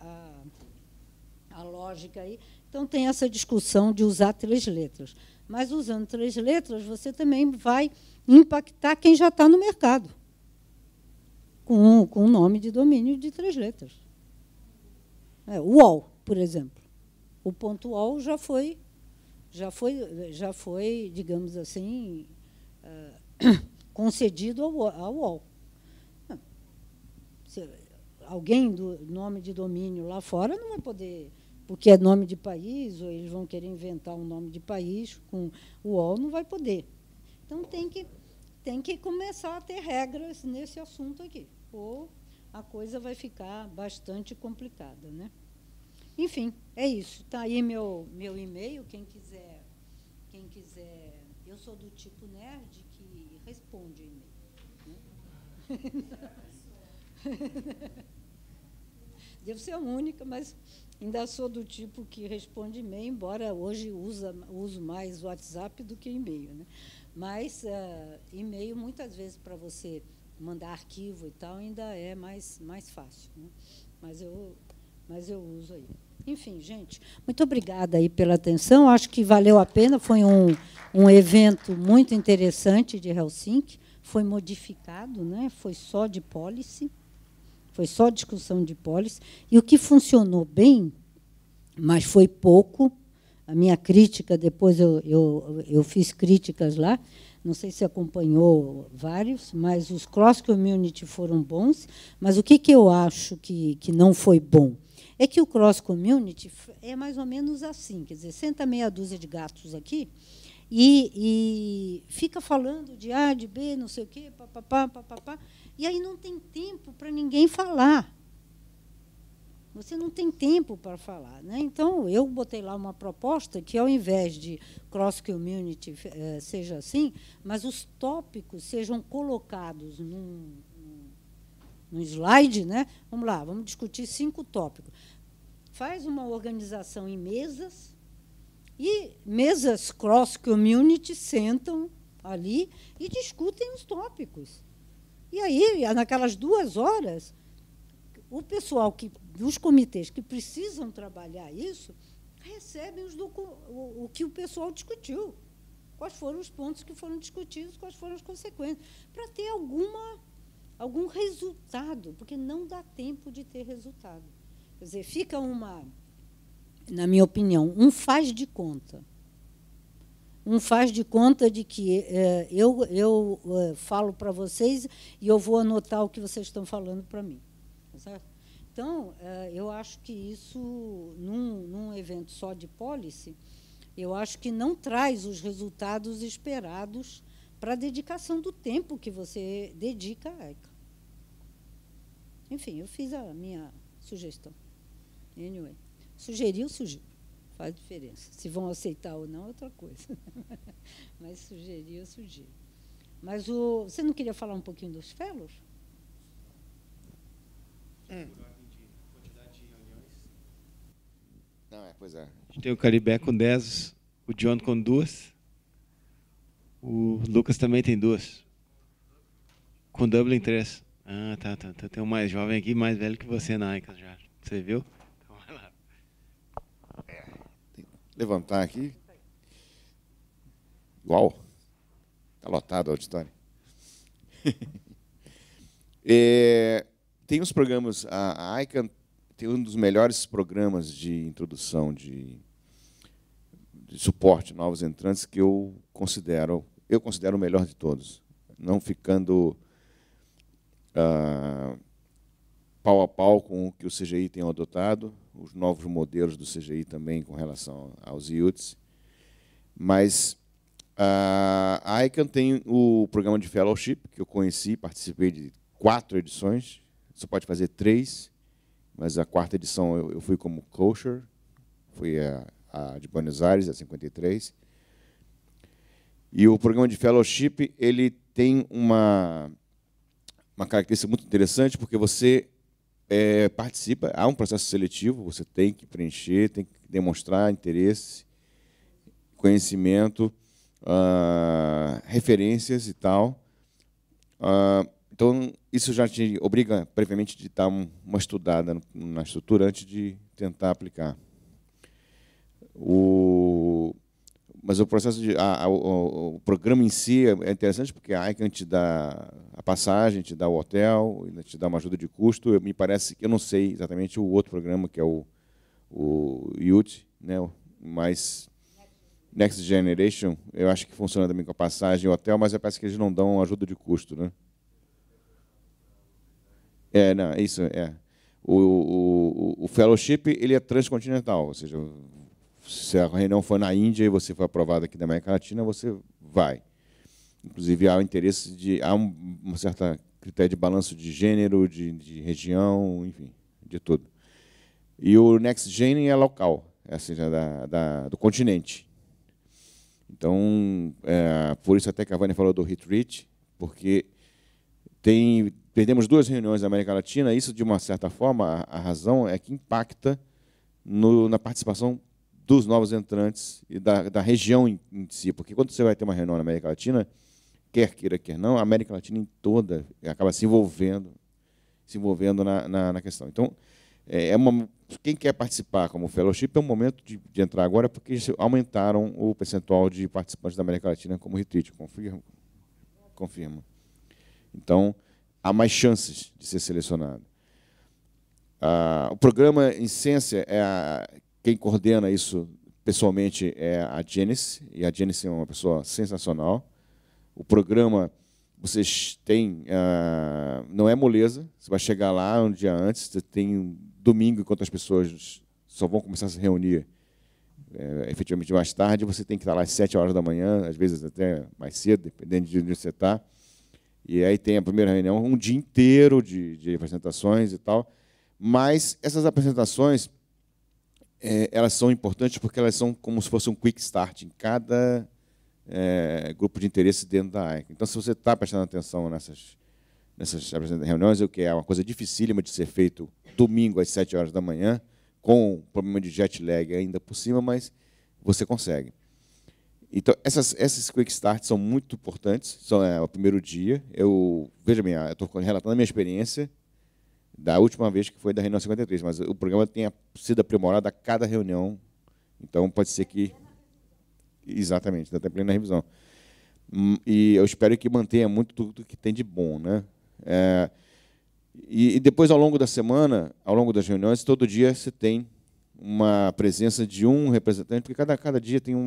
a lógica aí. Então, tem essa discussão de usar 3 letras. Mas, usando 3 letras, você também vai impactar quem já está no mercado, com um nome de domínio de 3 letras. UOL, por exemplo. O ponto .UOL já foi, digamos assim, concedido ao UOL. Alguém do nome de domínio lá fora não vai poder, porque é nome de país, ou eles vão querer inventar um nome de país com o UOL, não vai poder. Então, tem que começar a ter regras nesse assunto aqui, ou a coisa vai ficar bastante complicada, né? Enfim, é isso. Está aí meu e-mail, quem quiser. Eu sou do tipo nerd que responde e-mail, né? Devo ser a única, mas ainda sou do tipo que responde e-mail, embora hoje uso mais o WhatsApp do que e-mail, né? Mas e-mail, muitas vezes, para você mandar arquivo e tal, ainda é mais fácil, né? Mas eu uso aí. Enfim, gente, muito obrigada aí pela atenção. Acho que valeu a pena. Foi um evento muito interessante de Helsinki. Foi modificado, né? Foi só de policy, foi só discussão de policy. E o que funcionou bem, mas foi pouco, a minha crítica, depois eu fiz críticas lá, não sei se acompanhou vários, mas os cross-community foram bons. Mas o que eu acho que não foi bom? É que o cross-community é mais ou menos assim, quer dizer, senta meia dúzia de gatos aqui e fica falando de A, de B, não sei o quê, papapá, e aí não tem tempo para ninguém falar. Você não tem tempo para falar, né? Então, eu botei lá uma proposta que, ao invés de cross-community seja assim, mas os tópicos sejam colocados num slide, né? Vamos lá, vamos discutir 5 tópicos. Faz uma organização em mesas E mesas cross-community sentam ali e discutem os tópicos. E aí, naquelas 2 horas, o pessoal dos comitês que precisam trabalhar isso recebem o que o pessoal discutiu. Quais foram os pontos que foram discutidos, quais foram as consequências, para ter algum resultado, porque não dá tempo de ter resultado. Quer dizer, fica na minha opinião, um faz de conta. Um faz de conta de que eu falo para vocês e eu vou anotar o que vocês estão falando para mim. Tá certo? Então, eu acho que isso, num evento só de policy, eu acho que não traz os resultados esperados para a dedicação do tempo que você dedica à ECA. Enfim, eu fiz a minha sugestão. Anyway, sugeriu. Faz diferença. Se vão aceitar ou não, é outra coisa. Mas sugerir, eu sugiro. Mas você não queria falar um pouquinho dos fellows? Não, pois é. A gente tem o Caribé com 10, o John com 2, o Lucas também tem 2. Com Dublin 3. Ah, tá. Tem um mais jovem aqui, mais velho que você na ICANN já. Você viu? Então vai lá. Levantar aqui. Uau! Está lotado o auditório. Tem uns programas, a ICANN tem um dos melhores programas de introdução, de suporte a novos entrantes que eu considero o melhor de todos. Não ficando pau a pau com o que o CGI tem adotado, os novos modelos do CGI também com relação aos IUTs. Mas a ICANN tem o programa de fellowship, que eu conheci, participei de 4 edições, só pode fazer 3, mas a 4ª edição eu fui como kosher, fui a de Buenos Aires, a 53. E o programa de fellowship ele tem uma característica muito interessante, porque você participa, há um processo seletivo, você tem que preencher, tem que demonstrar interesse, conhecimento, referências e tal. Então, isso já te obriga, previamente, de dar uma estudada na estrutura antes de tentar aplicar. Mas o processo o programa em si é interessante, porque a ICANN te dá a passagem, te dá o hotel, te dá uma ajuda de custo. Me parece que eu não sei exatamente o outro programa, que é o IUT, né, mas Next Generation, eu acho que funciona também com a passagem e o hotel, mas parece que eles não dão ajuda de custo, né? Não, isso é. O fellowship ele é transcontinental, ou seja, se a reunião for na Índia e você for aprovado aqui na América Latina, você vai. Inclusive, há o interesse há uma certa critério de balanço de gênero, de região, enfim, de tudo. E o Next Gen é local, ou seja, do continente. Então, por isso até que a Vânia falou do Retreat, porque perdemos 2 reuniões na América Latina, isso, de uma certa forma, a razão é que impacta na participação dos novos entrantes e da região em si, porque quando você vai ter uma reunião na América Latina, quer queira, quer não, a América Latina em toda acaba se envolvendo na questão. Então, quem quer participar como fellowship é um momento de entrar agora, porque aumentaram o percentual de participantes da América Latina como retreat, confirma. Então, há mais chances de ser selecionado. O programa, em essência, quem coordena isso pessoalmente é a Janice, e a Janice é uma pessoa sensacional. O programa, vocês têm, não é moleza, você vai chegar lá um dia antes, você tem um domingo, enquanto as pessoas só vão começar a se reunir efetivamente mais tarde, você tem que estar lá às 7 horas da manhã, às vezes até mais cedo, dependendo de onde você está. E aí tem a primeira reunião, um dia inteiro de apresentações e tal. Mas essas apresentações, elas são importantes porque elas são como se fosse um quick start em cada grupo de interesse dentro da ICANN. Então, se você está prestando atenção nessas reuniões, o que é uma coisa dificílima de ser feito domingo às 7 horas da manhã, com problema de jet lag ainda por cima, mas você consegue. Então, esses quick starts são muito importantes. O primeiro dia. Veja bem, eu estou relatando a minha experiência da última vez, que foi da reunião 53, mas o programa tem sido aprimorado a cada reunião. Então, pode ser que... Exatamente, ainda está em plena revisão. E eu espero que mantenha muito tudo que tem de bom, né? E depois, ao longo da semana, ao longo das reuniões, todo dia você tem uma presença de um representante, porque cada dia tem um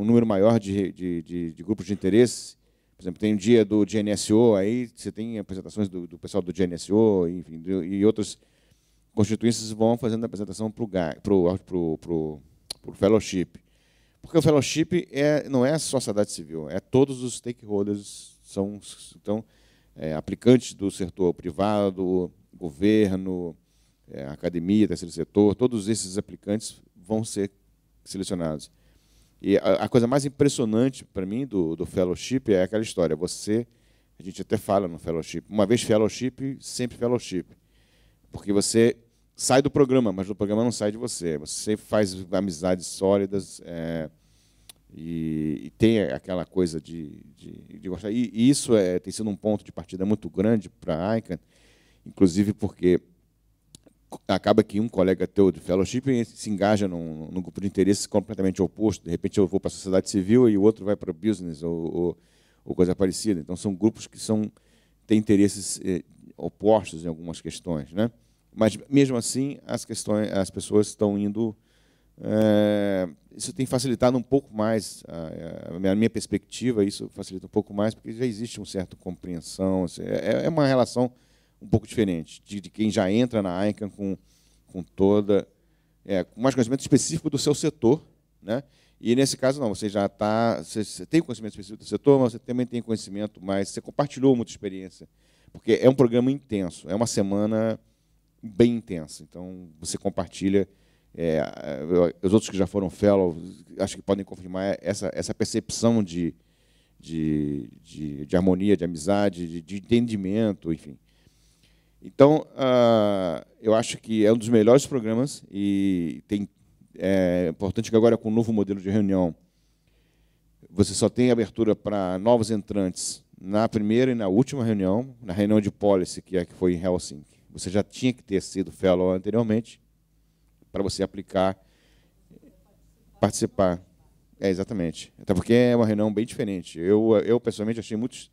número maior de grupos de interesse. Por exemplo, tem um dia do GNSO, aí você tem apresentações do pessoal do GNSO, enfim, e outras constituintes vão fazendo a apresentação para o fellowship. Porque o fellowship não é a sociedade civil, é todos os stakeholders, então, aplicantes do setor privado, governo, academia, terceiro setor, todos esses aplicantes vão ser selecionados. E a coisa mais impressionante para mim do fellowship é aquela história. A gente até fala no fellowship, uma vez fellowship, sempre fellowship. Porque você sai do programa, mas o programa não sai de você. Você faz amizades sólidas e tem aquela coisa de gostar. E isso tem sido um ponto de partida muito grande para a ICANN, inclusive porque acaba que um colega teu de fellowship se engaja num grupo de interesses completamente oposto. De repente, eu vou para a sociedade civil e o outro vai para o business ou coisa parecida. Então, são grupos que têm interesses opostos em algumas questões, né? Mas, mesmo assim, as pessoas estão indo... isso tem facilitado um pouco mais, a minha perspectiva, isso facilita um pouco mais, porque já existe uma certa compreensão. É uma relação um pouco diferente, de quem já entra na ICANN com com mais conhecimento específico do seu setor, né? E, nesse caso, não, você tem conhecimento específico do setor, mas você também tem conhecimento mais, você compartilhou muita experiência, porque é um programa intenso, é uma semana bem intensa, então você compartilha, os outros que já foram fellow, acho que podem confirmar essa percepção de harmonia, de amizade, de entendimento, enfim. Então, eu acho que é um dos melhores programas e é importante que agora, com o novo modelo de reunião, você só tem abertura para novos entrantes na primeira e na última reunião, na reunião de policy, que foi em Helsinki. Você já tinha que ter sido fellow anteriormente para você participar. Exatamente. Até porque é uma reunião bem diferente. Eu pessoalmente, achei muitos...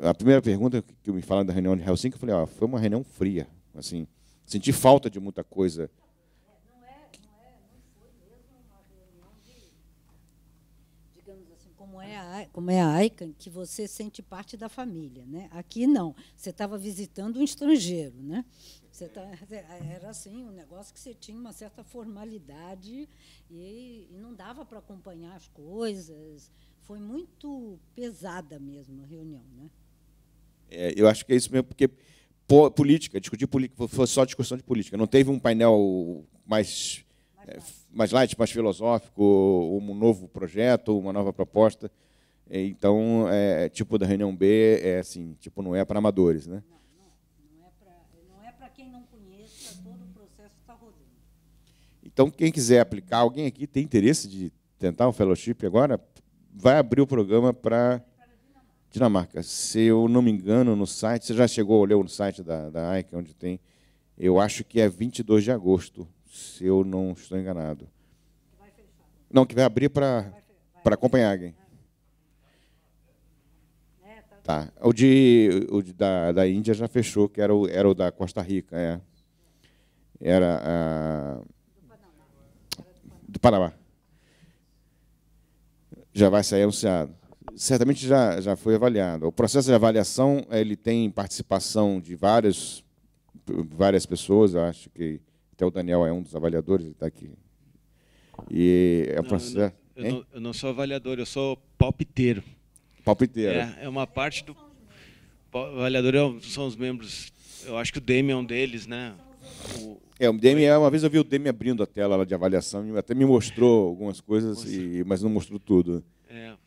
a primeira pergunta que me falaram da reunião de Helsinki, eu falei, foi uma reunião fria. Assim, senti falta de muita coisa. Não foi mesmo uma reunião digamos assim, como é a ICANN, que você sente parte da família, né? Aqui não, você estava visitando um estrangeiro, né? Era assim, um negócio que você tinha uma certa formalidade e não dava para acompanhar as coisas. Foi muito pesada mesmo a reunião, né? Eu acho que é isso mesmo, porque discutir política, foi só discussão de política. Não teve um painel mais light, mais filosófico, um novo projeto, uma nova proposta. Então, tipo da reunião B, assim, tipo, não é para amadores, né? Não é para quem não conheça, todo o processo está rodando. Então, quem quiser aplicar, alguém aqui tem interesse de tentar um fellowship agora? Vai abrir o programa para Dinamarca. Se eu não me engano, no site, você já chegou a ler no site da ICANN, onde tem, eu acho que é 22 de agosto, se eu não estou enganado. Não, que vai abrir para Copenhague. Tá. Da Índia já fechou, que era o da Costa Rica. Era do Panamá. Já vai sair anunciado. Certamente já foi avaliado. O processo de avaliação ele tem participação de várias pessoas. Eu acho que até o Daniel é um dos avaliadores, ele está aqui. E é um processo. Eu não sou avaliador, eu sou palpiteiro. Palpiteiro. É uma parte do avaliador são os membros. Eu acho que o Demi é um deles, né? O Demi, uma vez eu vi o Demi abrindo a tela lá de avaliação, até me mostrou algumas coisas, mas não mostrou tudo.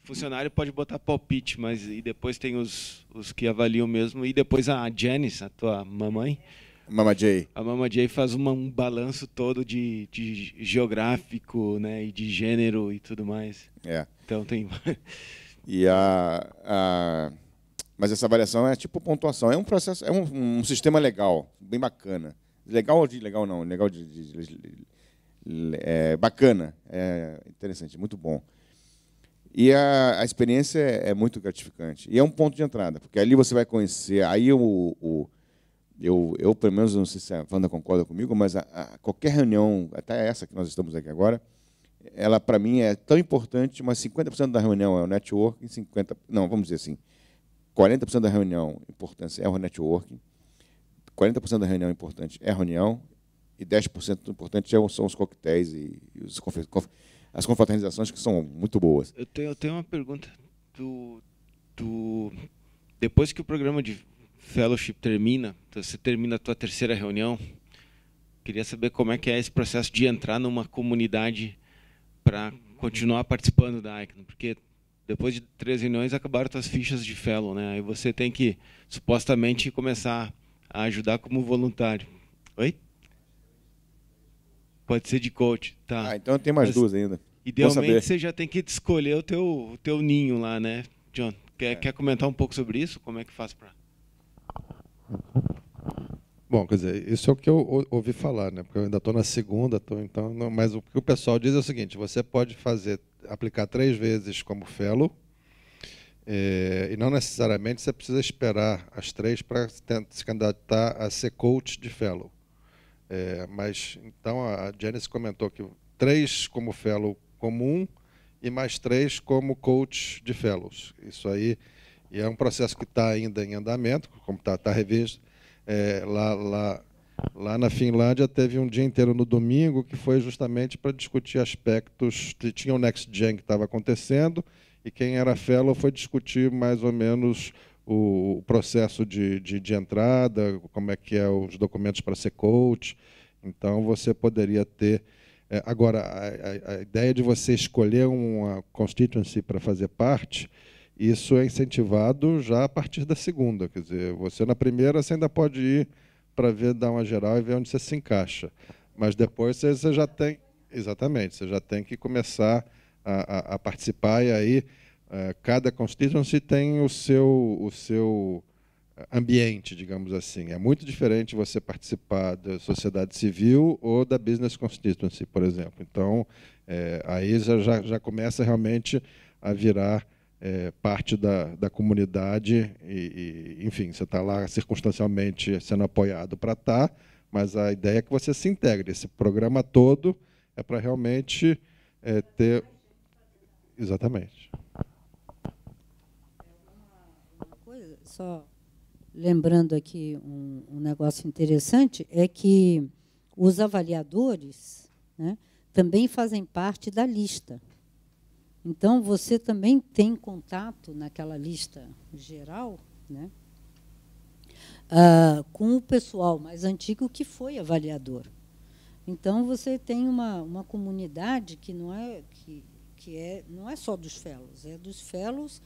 Funcionário pode botar palpite, mas e depois tem os que avaliam mesmo, e depois a Janice, a tua mamãe, Mama J. A Mama J faz um balanço todo de geográfico, né, e de gênero e tudo mais. É. Então tem... E mas essa avaliação é tipo pontuação. É um processo, é um sistema legal, bem bacana. Legal não, legal bacana, é interessante, muito bom. E a experiência é muito gratificante. E é um ponto de entrada, porque ali você vai conhecer. Aí eu pelo menos, não sei se a Wanda concorda comigo, mas qualquer reunião, até essa que nós estamos aqui agora, ela, para mim, é tão importante, mas 50% da reunião é o networking, 50%, não, vamos dizer assim, 40% da reunião importante é o networking, 40% da reunião importante é a reunião, e 10% importante são os coquetéis e as confraternizações, que são muito boas. Eu tenho uma pergunta. Depois que o programa de fellowship termina, você termina a tua terceira reunião, queria saber como é que é esse processo de entrar numa comunidade para continuar participando da Icon, porque depois de 3 reuniões acabaram tuas fichas de fellow, né? Aí você tem que supostamente começar a ajudar como voluntário. Oi? Pode ser de coach, tá? Então tem mais 2 ainda. Idealmente você já tem que escolher o teu ninho lá, né, John? Quer comentar um pouco sobre isso? Como é que faz para... Bom, quer dizer, isso é o que eu ouvi falar, né? Porque eu ainda estou na segunda, mas o que o pessoal diz é o seguinte: você pode aplicar 3 vezes como fellow, e não necessariamente você precisa esperar as 3 para se candidatar a ser coach de fellow. Mas então a Janice comentou que 3 como fellow comum e mais 3 como coach de fellows. Isso aí é um processo que está ainda em andamento, como está revisto. Lá na Finlândia teve um dia inteiro no domingo que foi justamente para discutir aspectos. Tinha o Next Gen que estava acontecendo e quem era fellow foi discutir mais ou menos o processo de entrada, como é que é os documentos para ser coach. Então você poderia ter... Agora, a ideia de você escolher uma constituency para fazer parte, isso é incentivado já a partir da segunda. Quer dizer, você na primeira você ainda pode ir para dar uma geral e ver onde você se encaixa. Mas depois você já tem... Exatamente, você já tem que começar a participar, e aí cada constituency tem o seu ambiente, digamos assim. É muito diferente você participar da sociedade civil ou da business constituency, por exemplo. Então, aí já começa realmente a virar parte da comunidade e, enfim, você está lá circunstancialmente sendo apoiado para estar, mas a ideia é que você se integre. Esse programa todo é para realmente ter... Exatamente. Uma coisa, só lembrando aqui um negócio interessante, é que os avaliadores, né, também fazem parte da lista. Então, você também tem contato naquela lista geral, né, com o pessoal mais antigo que foi avaliador. Então, você tem uma comunidade que não é só dos fellows, é dos fellows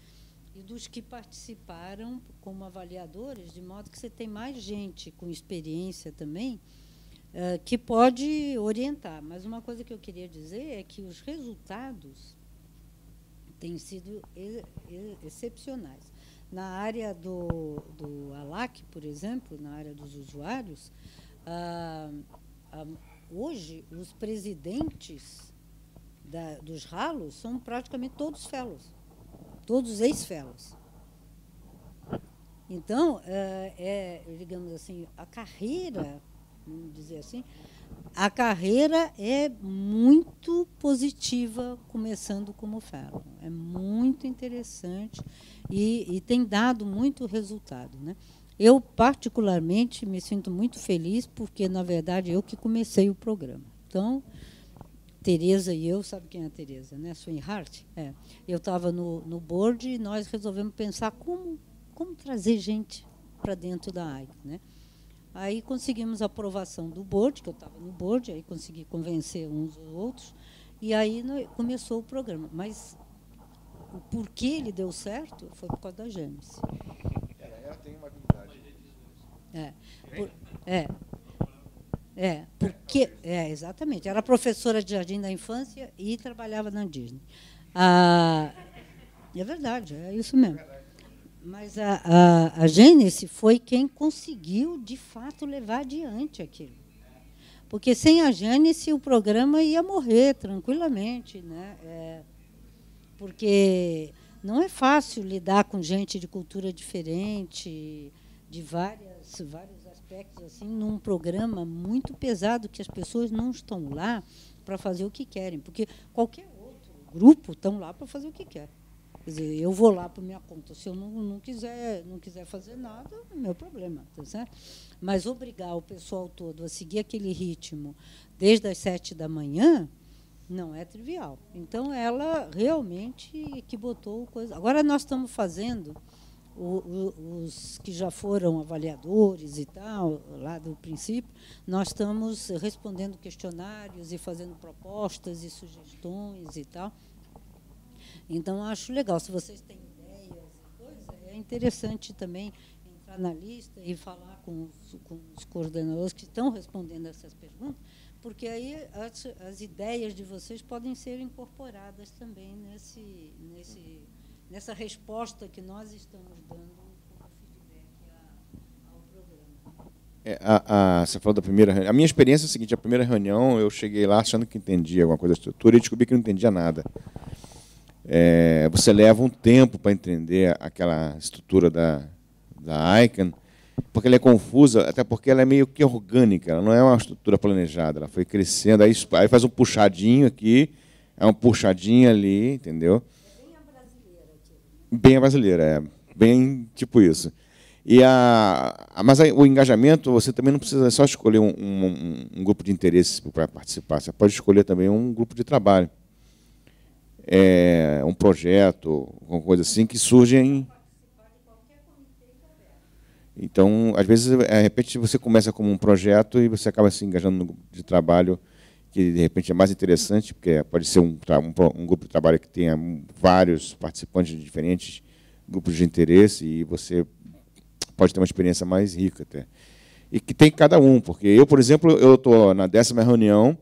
e dos que participaram como avaliadores, de modo que você tem mais gente com experiência também que pode orientar. Mas uma coisa que eu queria dizer é que os resultados têm sido excepcionais. Na área do ALAC, por exemplo, na área dos usuários, hoje os presidentes dos ralos são praticamente todos fellows, todos ex-fellows. Então, digamos assim, a carreira, vamos dizer assim, a carreira é muito positiva começando como fellow. É muito interessante e tem dado muito resultado, né? Eu, particularmente, me sinto muito feliz porque, na verdade, eu que comecei o programa. Então, Tereza e eu, sabe quem é a Tereza, né? Swinhart? Eu estava no board e nós resolvemos pensar como trazer gente para dentro da AIC, né? Aí conseguimos a aprovação do board, que eu estava no board, aí consegui convencer uns ou outros, e aí começou o programa. Mas o porquê ele deu certo foi por causa da Janice. Ela tem uma habilidade. Exatamente. Era professora de jardim da infância e trabalhava na Disney. É verdade, é isso mesmo. Mas a Gênesis foi quem conseguiu, de fato, levar adiante aquilo. Porque sem a Gênesis o programa ia morrer tranquilamente, né? Porque não é fácil lidar com gente de cultura diferente, de vários aspectos, assim, num programa muito pesado que as pessoas não estão lá para fazer o que querem, porque qualquer outro grupo estão lá para fazer o que quer. Quer dizer, eu vou lá por minha conta. Se eu não quiser fazer nada, é meu problema, tá certo? Mas obrigar o pessoal todo a seguir aquele ritmo desde as 7 da manhã não é trivial. Então, ela realmente que botou coisa. Agora nós estamos fazendo os que já foram avaliadores e tal, lá do princípio, nós estamos respondendo questionários e fazendo propostas e sugestões e tal. Então, acho legal. Se vocês têm ideias e coisas, é interessante também entrar na lista e falar com os coordenadores que estão respondendo essas perguntas, porque aí as ideias de vocês podem ser incorporadas também nessa resposta que nós estamos dando como feedback ao programa. Você falou da primeira reunião. A minha experiência é a seguinte: a primeira reunião eu cheguei lá achando que entendia alguma coisa da estrutura e descobri que não entendia nada. Você leva um tempo para entender aquela estrutura da ICANN, porque ela é confusa, até porque ela é meio que orgânica, ela não é uma estrutura planejada, ela foi crescendo, aí faz um puxadinho aqui, é um puxadinho ali, entendeu? Bem a brasileira, bem tipo isso. Mas o engajamento, você também não precisa só escolher um grupo de interesse para participar, você pode escolher também um grupo de trabalho. Um projeto, alguma coisa assim, que surge Então, às vezes, de repente, você começa como um projeto e você acaba se engajando no grupo de trabalho que, de repente, é mais interessante, porque pode ser um grupo de trabalho que tenha vários participantes de diferentes grupos de interesse e você pode ter uma experiência mais rica até. E que tem cada um, porque eu, por exemplo, eu estou na 10ª reunião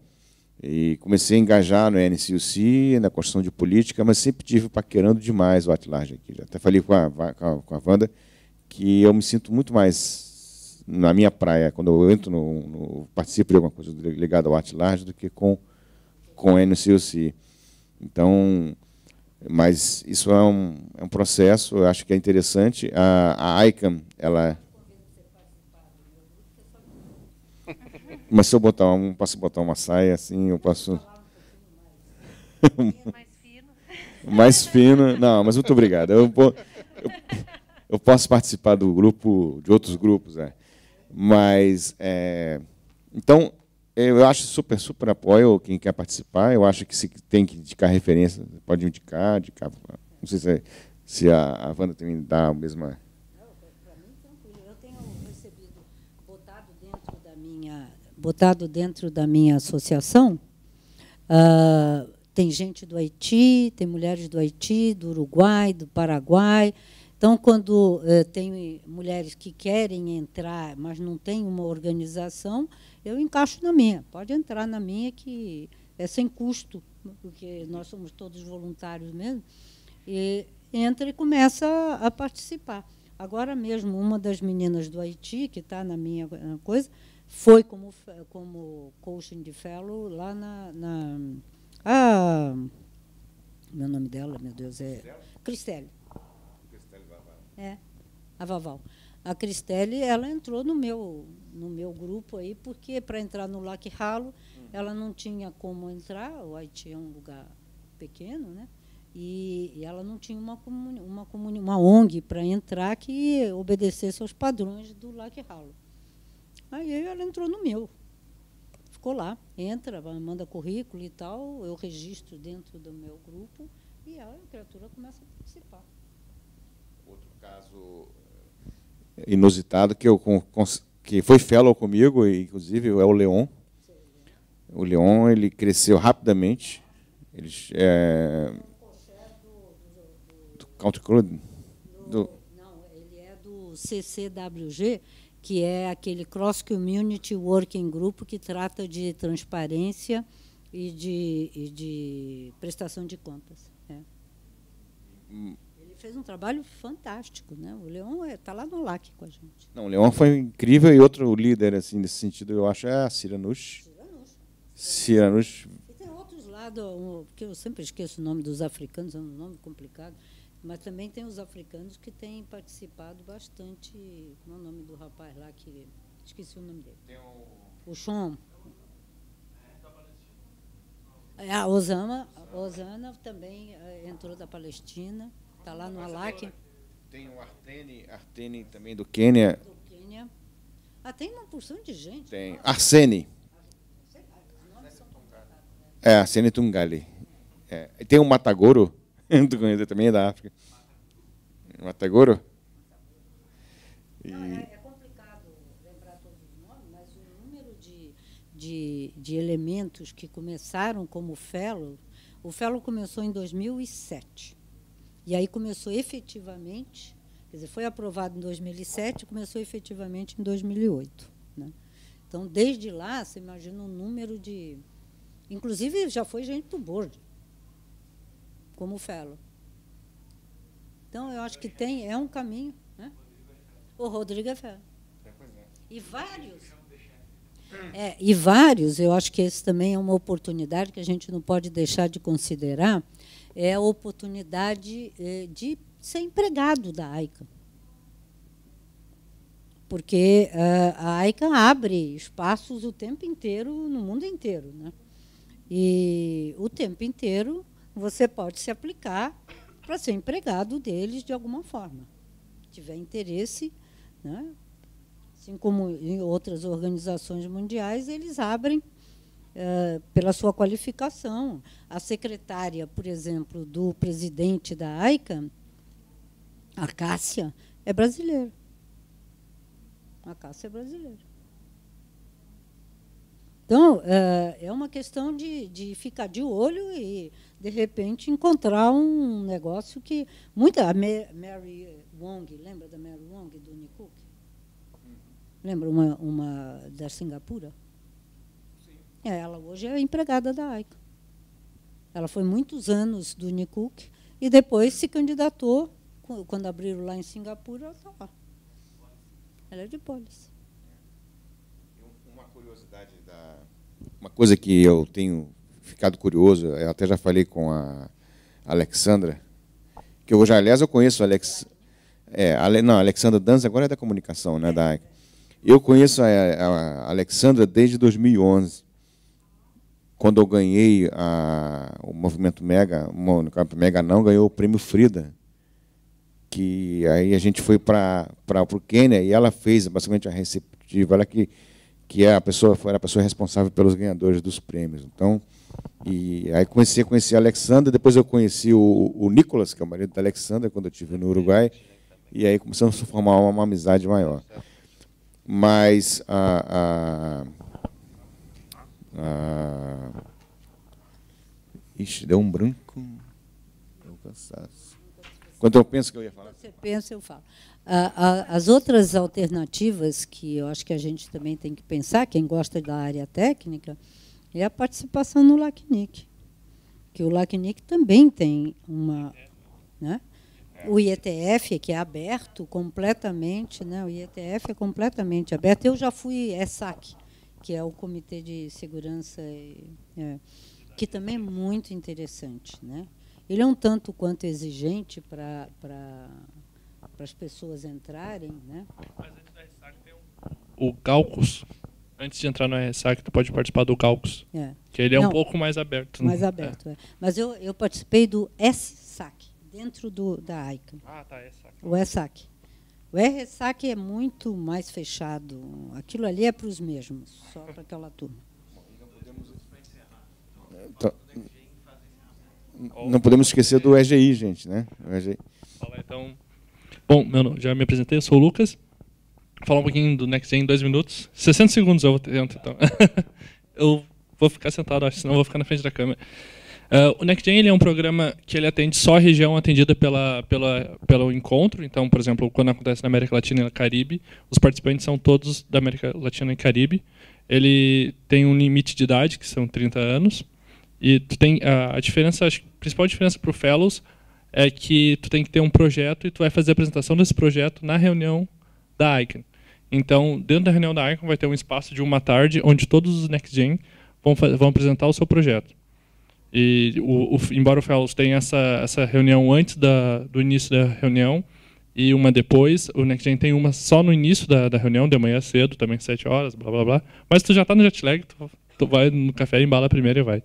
e comecei a engajar no NCUC, na construção de política, mas sempre tive paquerando demais o at-large aqui. Já até falei com a Wanda que eu me sinto muito mais na minha praia quando eu entro participo de alguma coisa ligada ao at-large do que com o NCUC. Então, mas isso é um processo, eu acho que é interessante. A ICANN, ela... Mas se eu posso botar uma saia assim, eu posso... mais fino. Não, mas muito obrigado. Eu posso participar do grupo, de outros grupos. Mas, então, eu acho super apoio quem quer participar. Eu acho que se tem que indicar referência, pode indicar. Não sei se a Wanda também dá a mesma... Para mim, tranquilo. Eu tenho recebido, botado dentro da minha associação, tem gente do Haiti, tem mulheres do Haiti, do Uruguai, do Paraguai. Então, quando tem mulheres que querem entrar, mas não tem uma organização, eu encaixo na minha. Pode entrar na minha, que é sem custo, porque nós somos todos voluntários mesmo. E entra e começa a participar. Agora mesmo, uma das meninas do Haiti, que está na minha coisa, foi como coaching de fellow lá meu nome dela, meu Deus, é Cristelle. A Vaval. A Cristelle, ela entrou no meu grupo aí, porque para entrar no Lac Ralo, ela não tinha como entrar, o Haiti é um lugar pequeno, né? E ela não tinha uma ONG para entrar que obedecesse aos padrões do Lac Ralo. Aí ela entrou no meu. Ficou lá, entra, manda currículo e tal, eu registro dentro do meu grupo e a criatura começa a participar. Outro caso inusitado que foi fellow comigo, inclusive, é o Leon. O Leon, ele cresceu rapidamente. Ele do Country Club? Não, ele é do CCWG, que é aquele Cross Community Working Group que trata de transparência e de prestação de contas. Ele fez um trabalho fantástico, né? O Leon está lá no LAC com a gente. Não, o Leon foi incrível, e outro líder assim nesse sentido, eu acho, é a Siranush. Siranush. E tem outros lá, porque eu sempre esqueço o nome dos africanos, é um nome complicado, mas também tem os africanos que têm participado bastante. Qual é o nome do rapaz lá que esqueci o nome dele? O Shom. A Osana também entrou da Palestina, está lá no ALAC. Tem o Arteni também do Quênia. Tem uma porção de gente. Tem Arsene. Arsene Tungali. E tem o Matagoro, tu conhece também, é da África. Matagoro. É complicado lembrar todos os nomes, mas o número de elementos que começaram como fellow, o fellow começou em 2007. E aí começou efetivamente, quer dizer, foi aprovado em 2007 e começou efetivamente em 2008. Né? Então, desde lá, você imagina o número de... Inclusive, já foi gente do board, como fellow. Então, eu acho que é um caminho. Né? O Rodrigo é fellow. E vários, eu acho que esse também é uma oportunidade que a gente não pode deixar de considerar, é a oportunidade de ser empregado da ICANN. Porque a ICANN abre espaços o tempo inteiro, no mundo inteiro. Né? E o tempo inteiro você pode se aplicar para ser empregado deles de alguma forma. Se tiver interesse, né? Assim como em outras organizações mundiais, eles abrem pela sua qualificação. A secretária, por exemplo, do presidente da ICANN, a Cássia, é brasileira. A Cássia é brasileira. Então, é uma questão de ficar de olho e, de repente, encontrar um negócio que... A Mary Wong, lembra da Mary Wong, do Nicook? Lembra uma da Singapura? Sim. Ela hoje é empregada da ICANN. Ela foi muitos anos do Nicook e depois se candidatou, quando abriram lá em Singapura, ela está lá. Ela é de Policy. Uma curiosidade, uma coisa que eu tenho ficado curioso, eu até já falei com a Alexandra, que hoje, aliás, eu conheço a Alexandra Danza, agora é da comunicação, né, da ICANN. Eu conheço a Alexandra desde 2011, quando eu ganhei o movimento Mega, o campo Mega não, ganhou o prêmio Frida, que aí a gente foi para o Quênia e ela fez basicamente a receptiva, ela que foi a pessoa responsável pelos ganhadores dos prêmios. Então, e aí comecei a conhecer a Alexandra, depois eu conheci o Nicolas, que é o marido da Alexandra, quando eu estive no Uruguai, e aí começamos a formar uma amizade maior. Mas ixi, deu um branco. Quando eu penso que eu ia falar. Você pensa, eu falo. As outras alternativas que eu acho que a gente também tem que pensar, quem gosta da área técnica, é a participação no LACNIC. Que o LACNIC também tem uma... Né? O IETF, que é aberto completamente, né? O IETF é completamente aberto. Eu já fui ESAC, que é o Comitê de Segurança, que também é muito interessante. Né? Ele é um tanto quanto exigente para as pessoas entrarem. Né? Mas antes da ESAC tem o Galcus. Antes de entrar no ESAC, tu pode participar do Galcus, que ele é um pouco mais aberto. Mais aberto, Mas eu participei do SSAC. Dentro da ICANN. Tá, ESAC. O ESAC. O RSAC é muito mais fechado. Aquilo ali é para os mesmos, só para aquela turma. Não podemos esquecer do EGI, gente, né? O EGI. Então, bom, já me apresentei, eu sou o Lucas. Vou falar um pouquinho do NextGen em 2 minutos. 60 segundos eu vou tentar, então. Eu vou ficar sentado, acho, senão eu vou ficar na frente da câmera. O NextGen ele é um programa que ele atende só a região atendida pelo encontro. Então, por exemplo, quando acontece na América Latina e Caribe, os participantes são todos da América Latina e Caribe. Ele tem um limite de idade, que são 30 anos. E tu tem a diferença, acho que a principal diferença para o Fellows é que tu tem que ter um projeto e tu vai fazer a apresentação desse projeto na reunião da ICANN. Então, dentro da reunião da ICANN vai ter um espaço de uma tarde onde todos os NextGen vão apresentar o seu projeto. E embora o Fellows tenha essa reunião antes do início da reunião e uma depois, o NextGen tem uma só no início da reunião, de manhã cedo, também 7 horas, blá blá blá. Mas tu já está no jet lag, tu vai no café, embala primeiro e vai.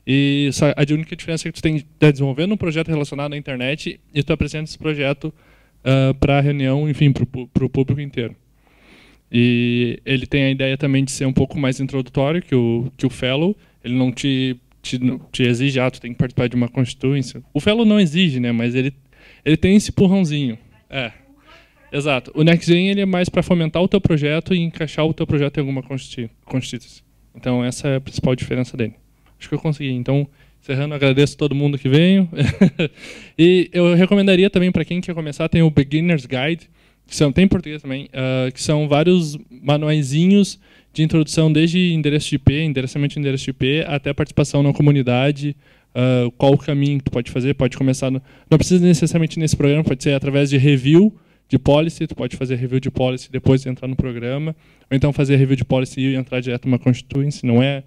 E a única diferença é que tu está desenvolvendo um projeto relacionado à internet e tu apresenta esse projeto para a reunião, enfim, para o público inteiro. E ele tem a ideia também de ser um pouco mais introdutório que o Fellow. Ele não te exige, tu tem que participar de uma constituência. O Fellow não exige, né? Mas ele tem esse empurrãozinho. Exato. O NextGen ele é mais para fomentar o teu projeto e encaixar o teu projeto em alguma constituência. Então, essa é a principal diferença dele. Acho que eu consegui. Então, encerrando, agradeço a todo mundo que veio. E eu recomendaria também, para quem quer começar, tem o Beginner's Guide, tem em português também, que são vários manuaizinhos de introdução, desde endereço de IP, endereçamento de endereço de IP, até participação na comunidade, qual o caminho que tu pode fazer, pode começar, não precisa necessariamente nesse programa, pode ser através de review de policy, tu pode fazer review de policy depois de entrar no programa, ou então fazer review de policy e entrar direto numa constituency, não é...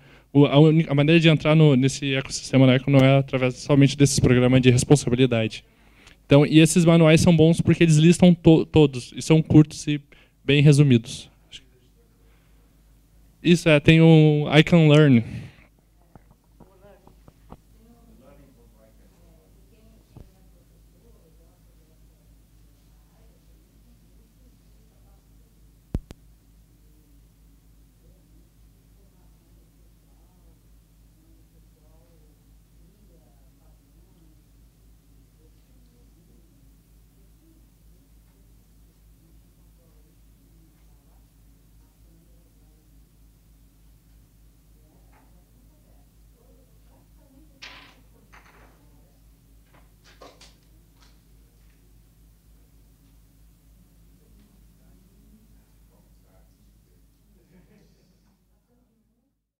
A maneira de entrar nesse ecossistema da ICANN não é através somente desses programas de responsabilidade. Então, e esses manuais são bons porque eles listam todos, e são curtos e bem resumidos. Isso, tem o ICANN Learn.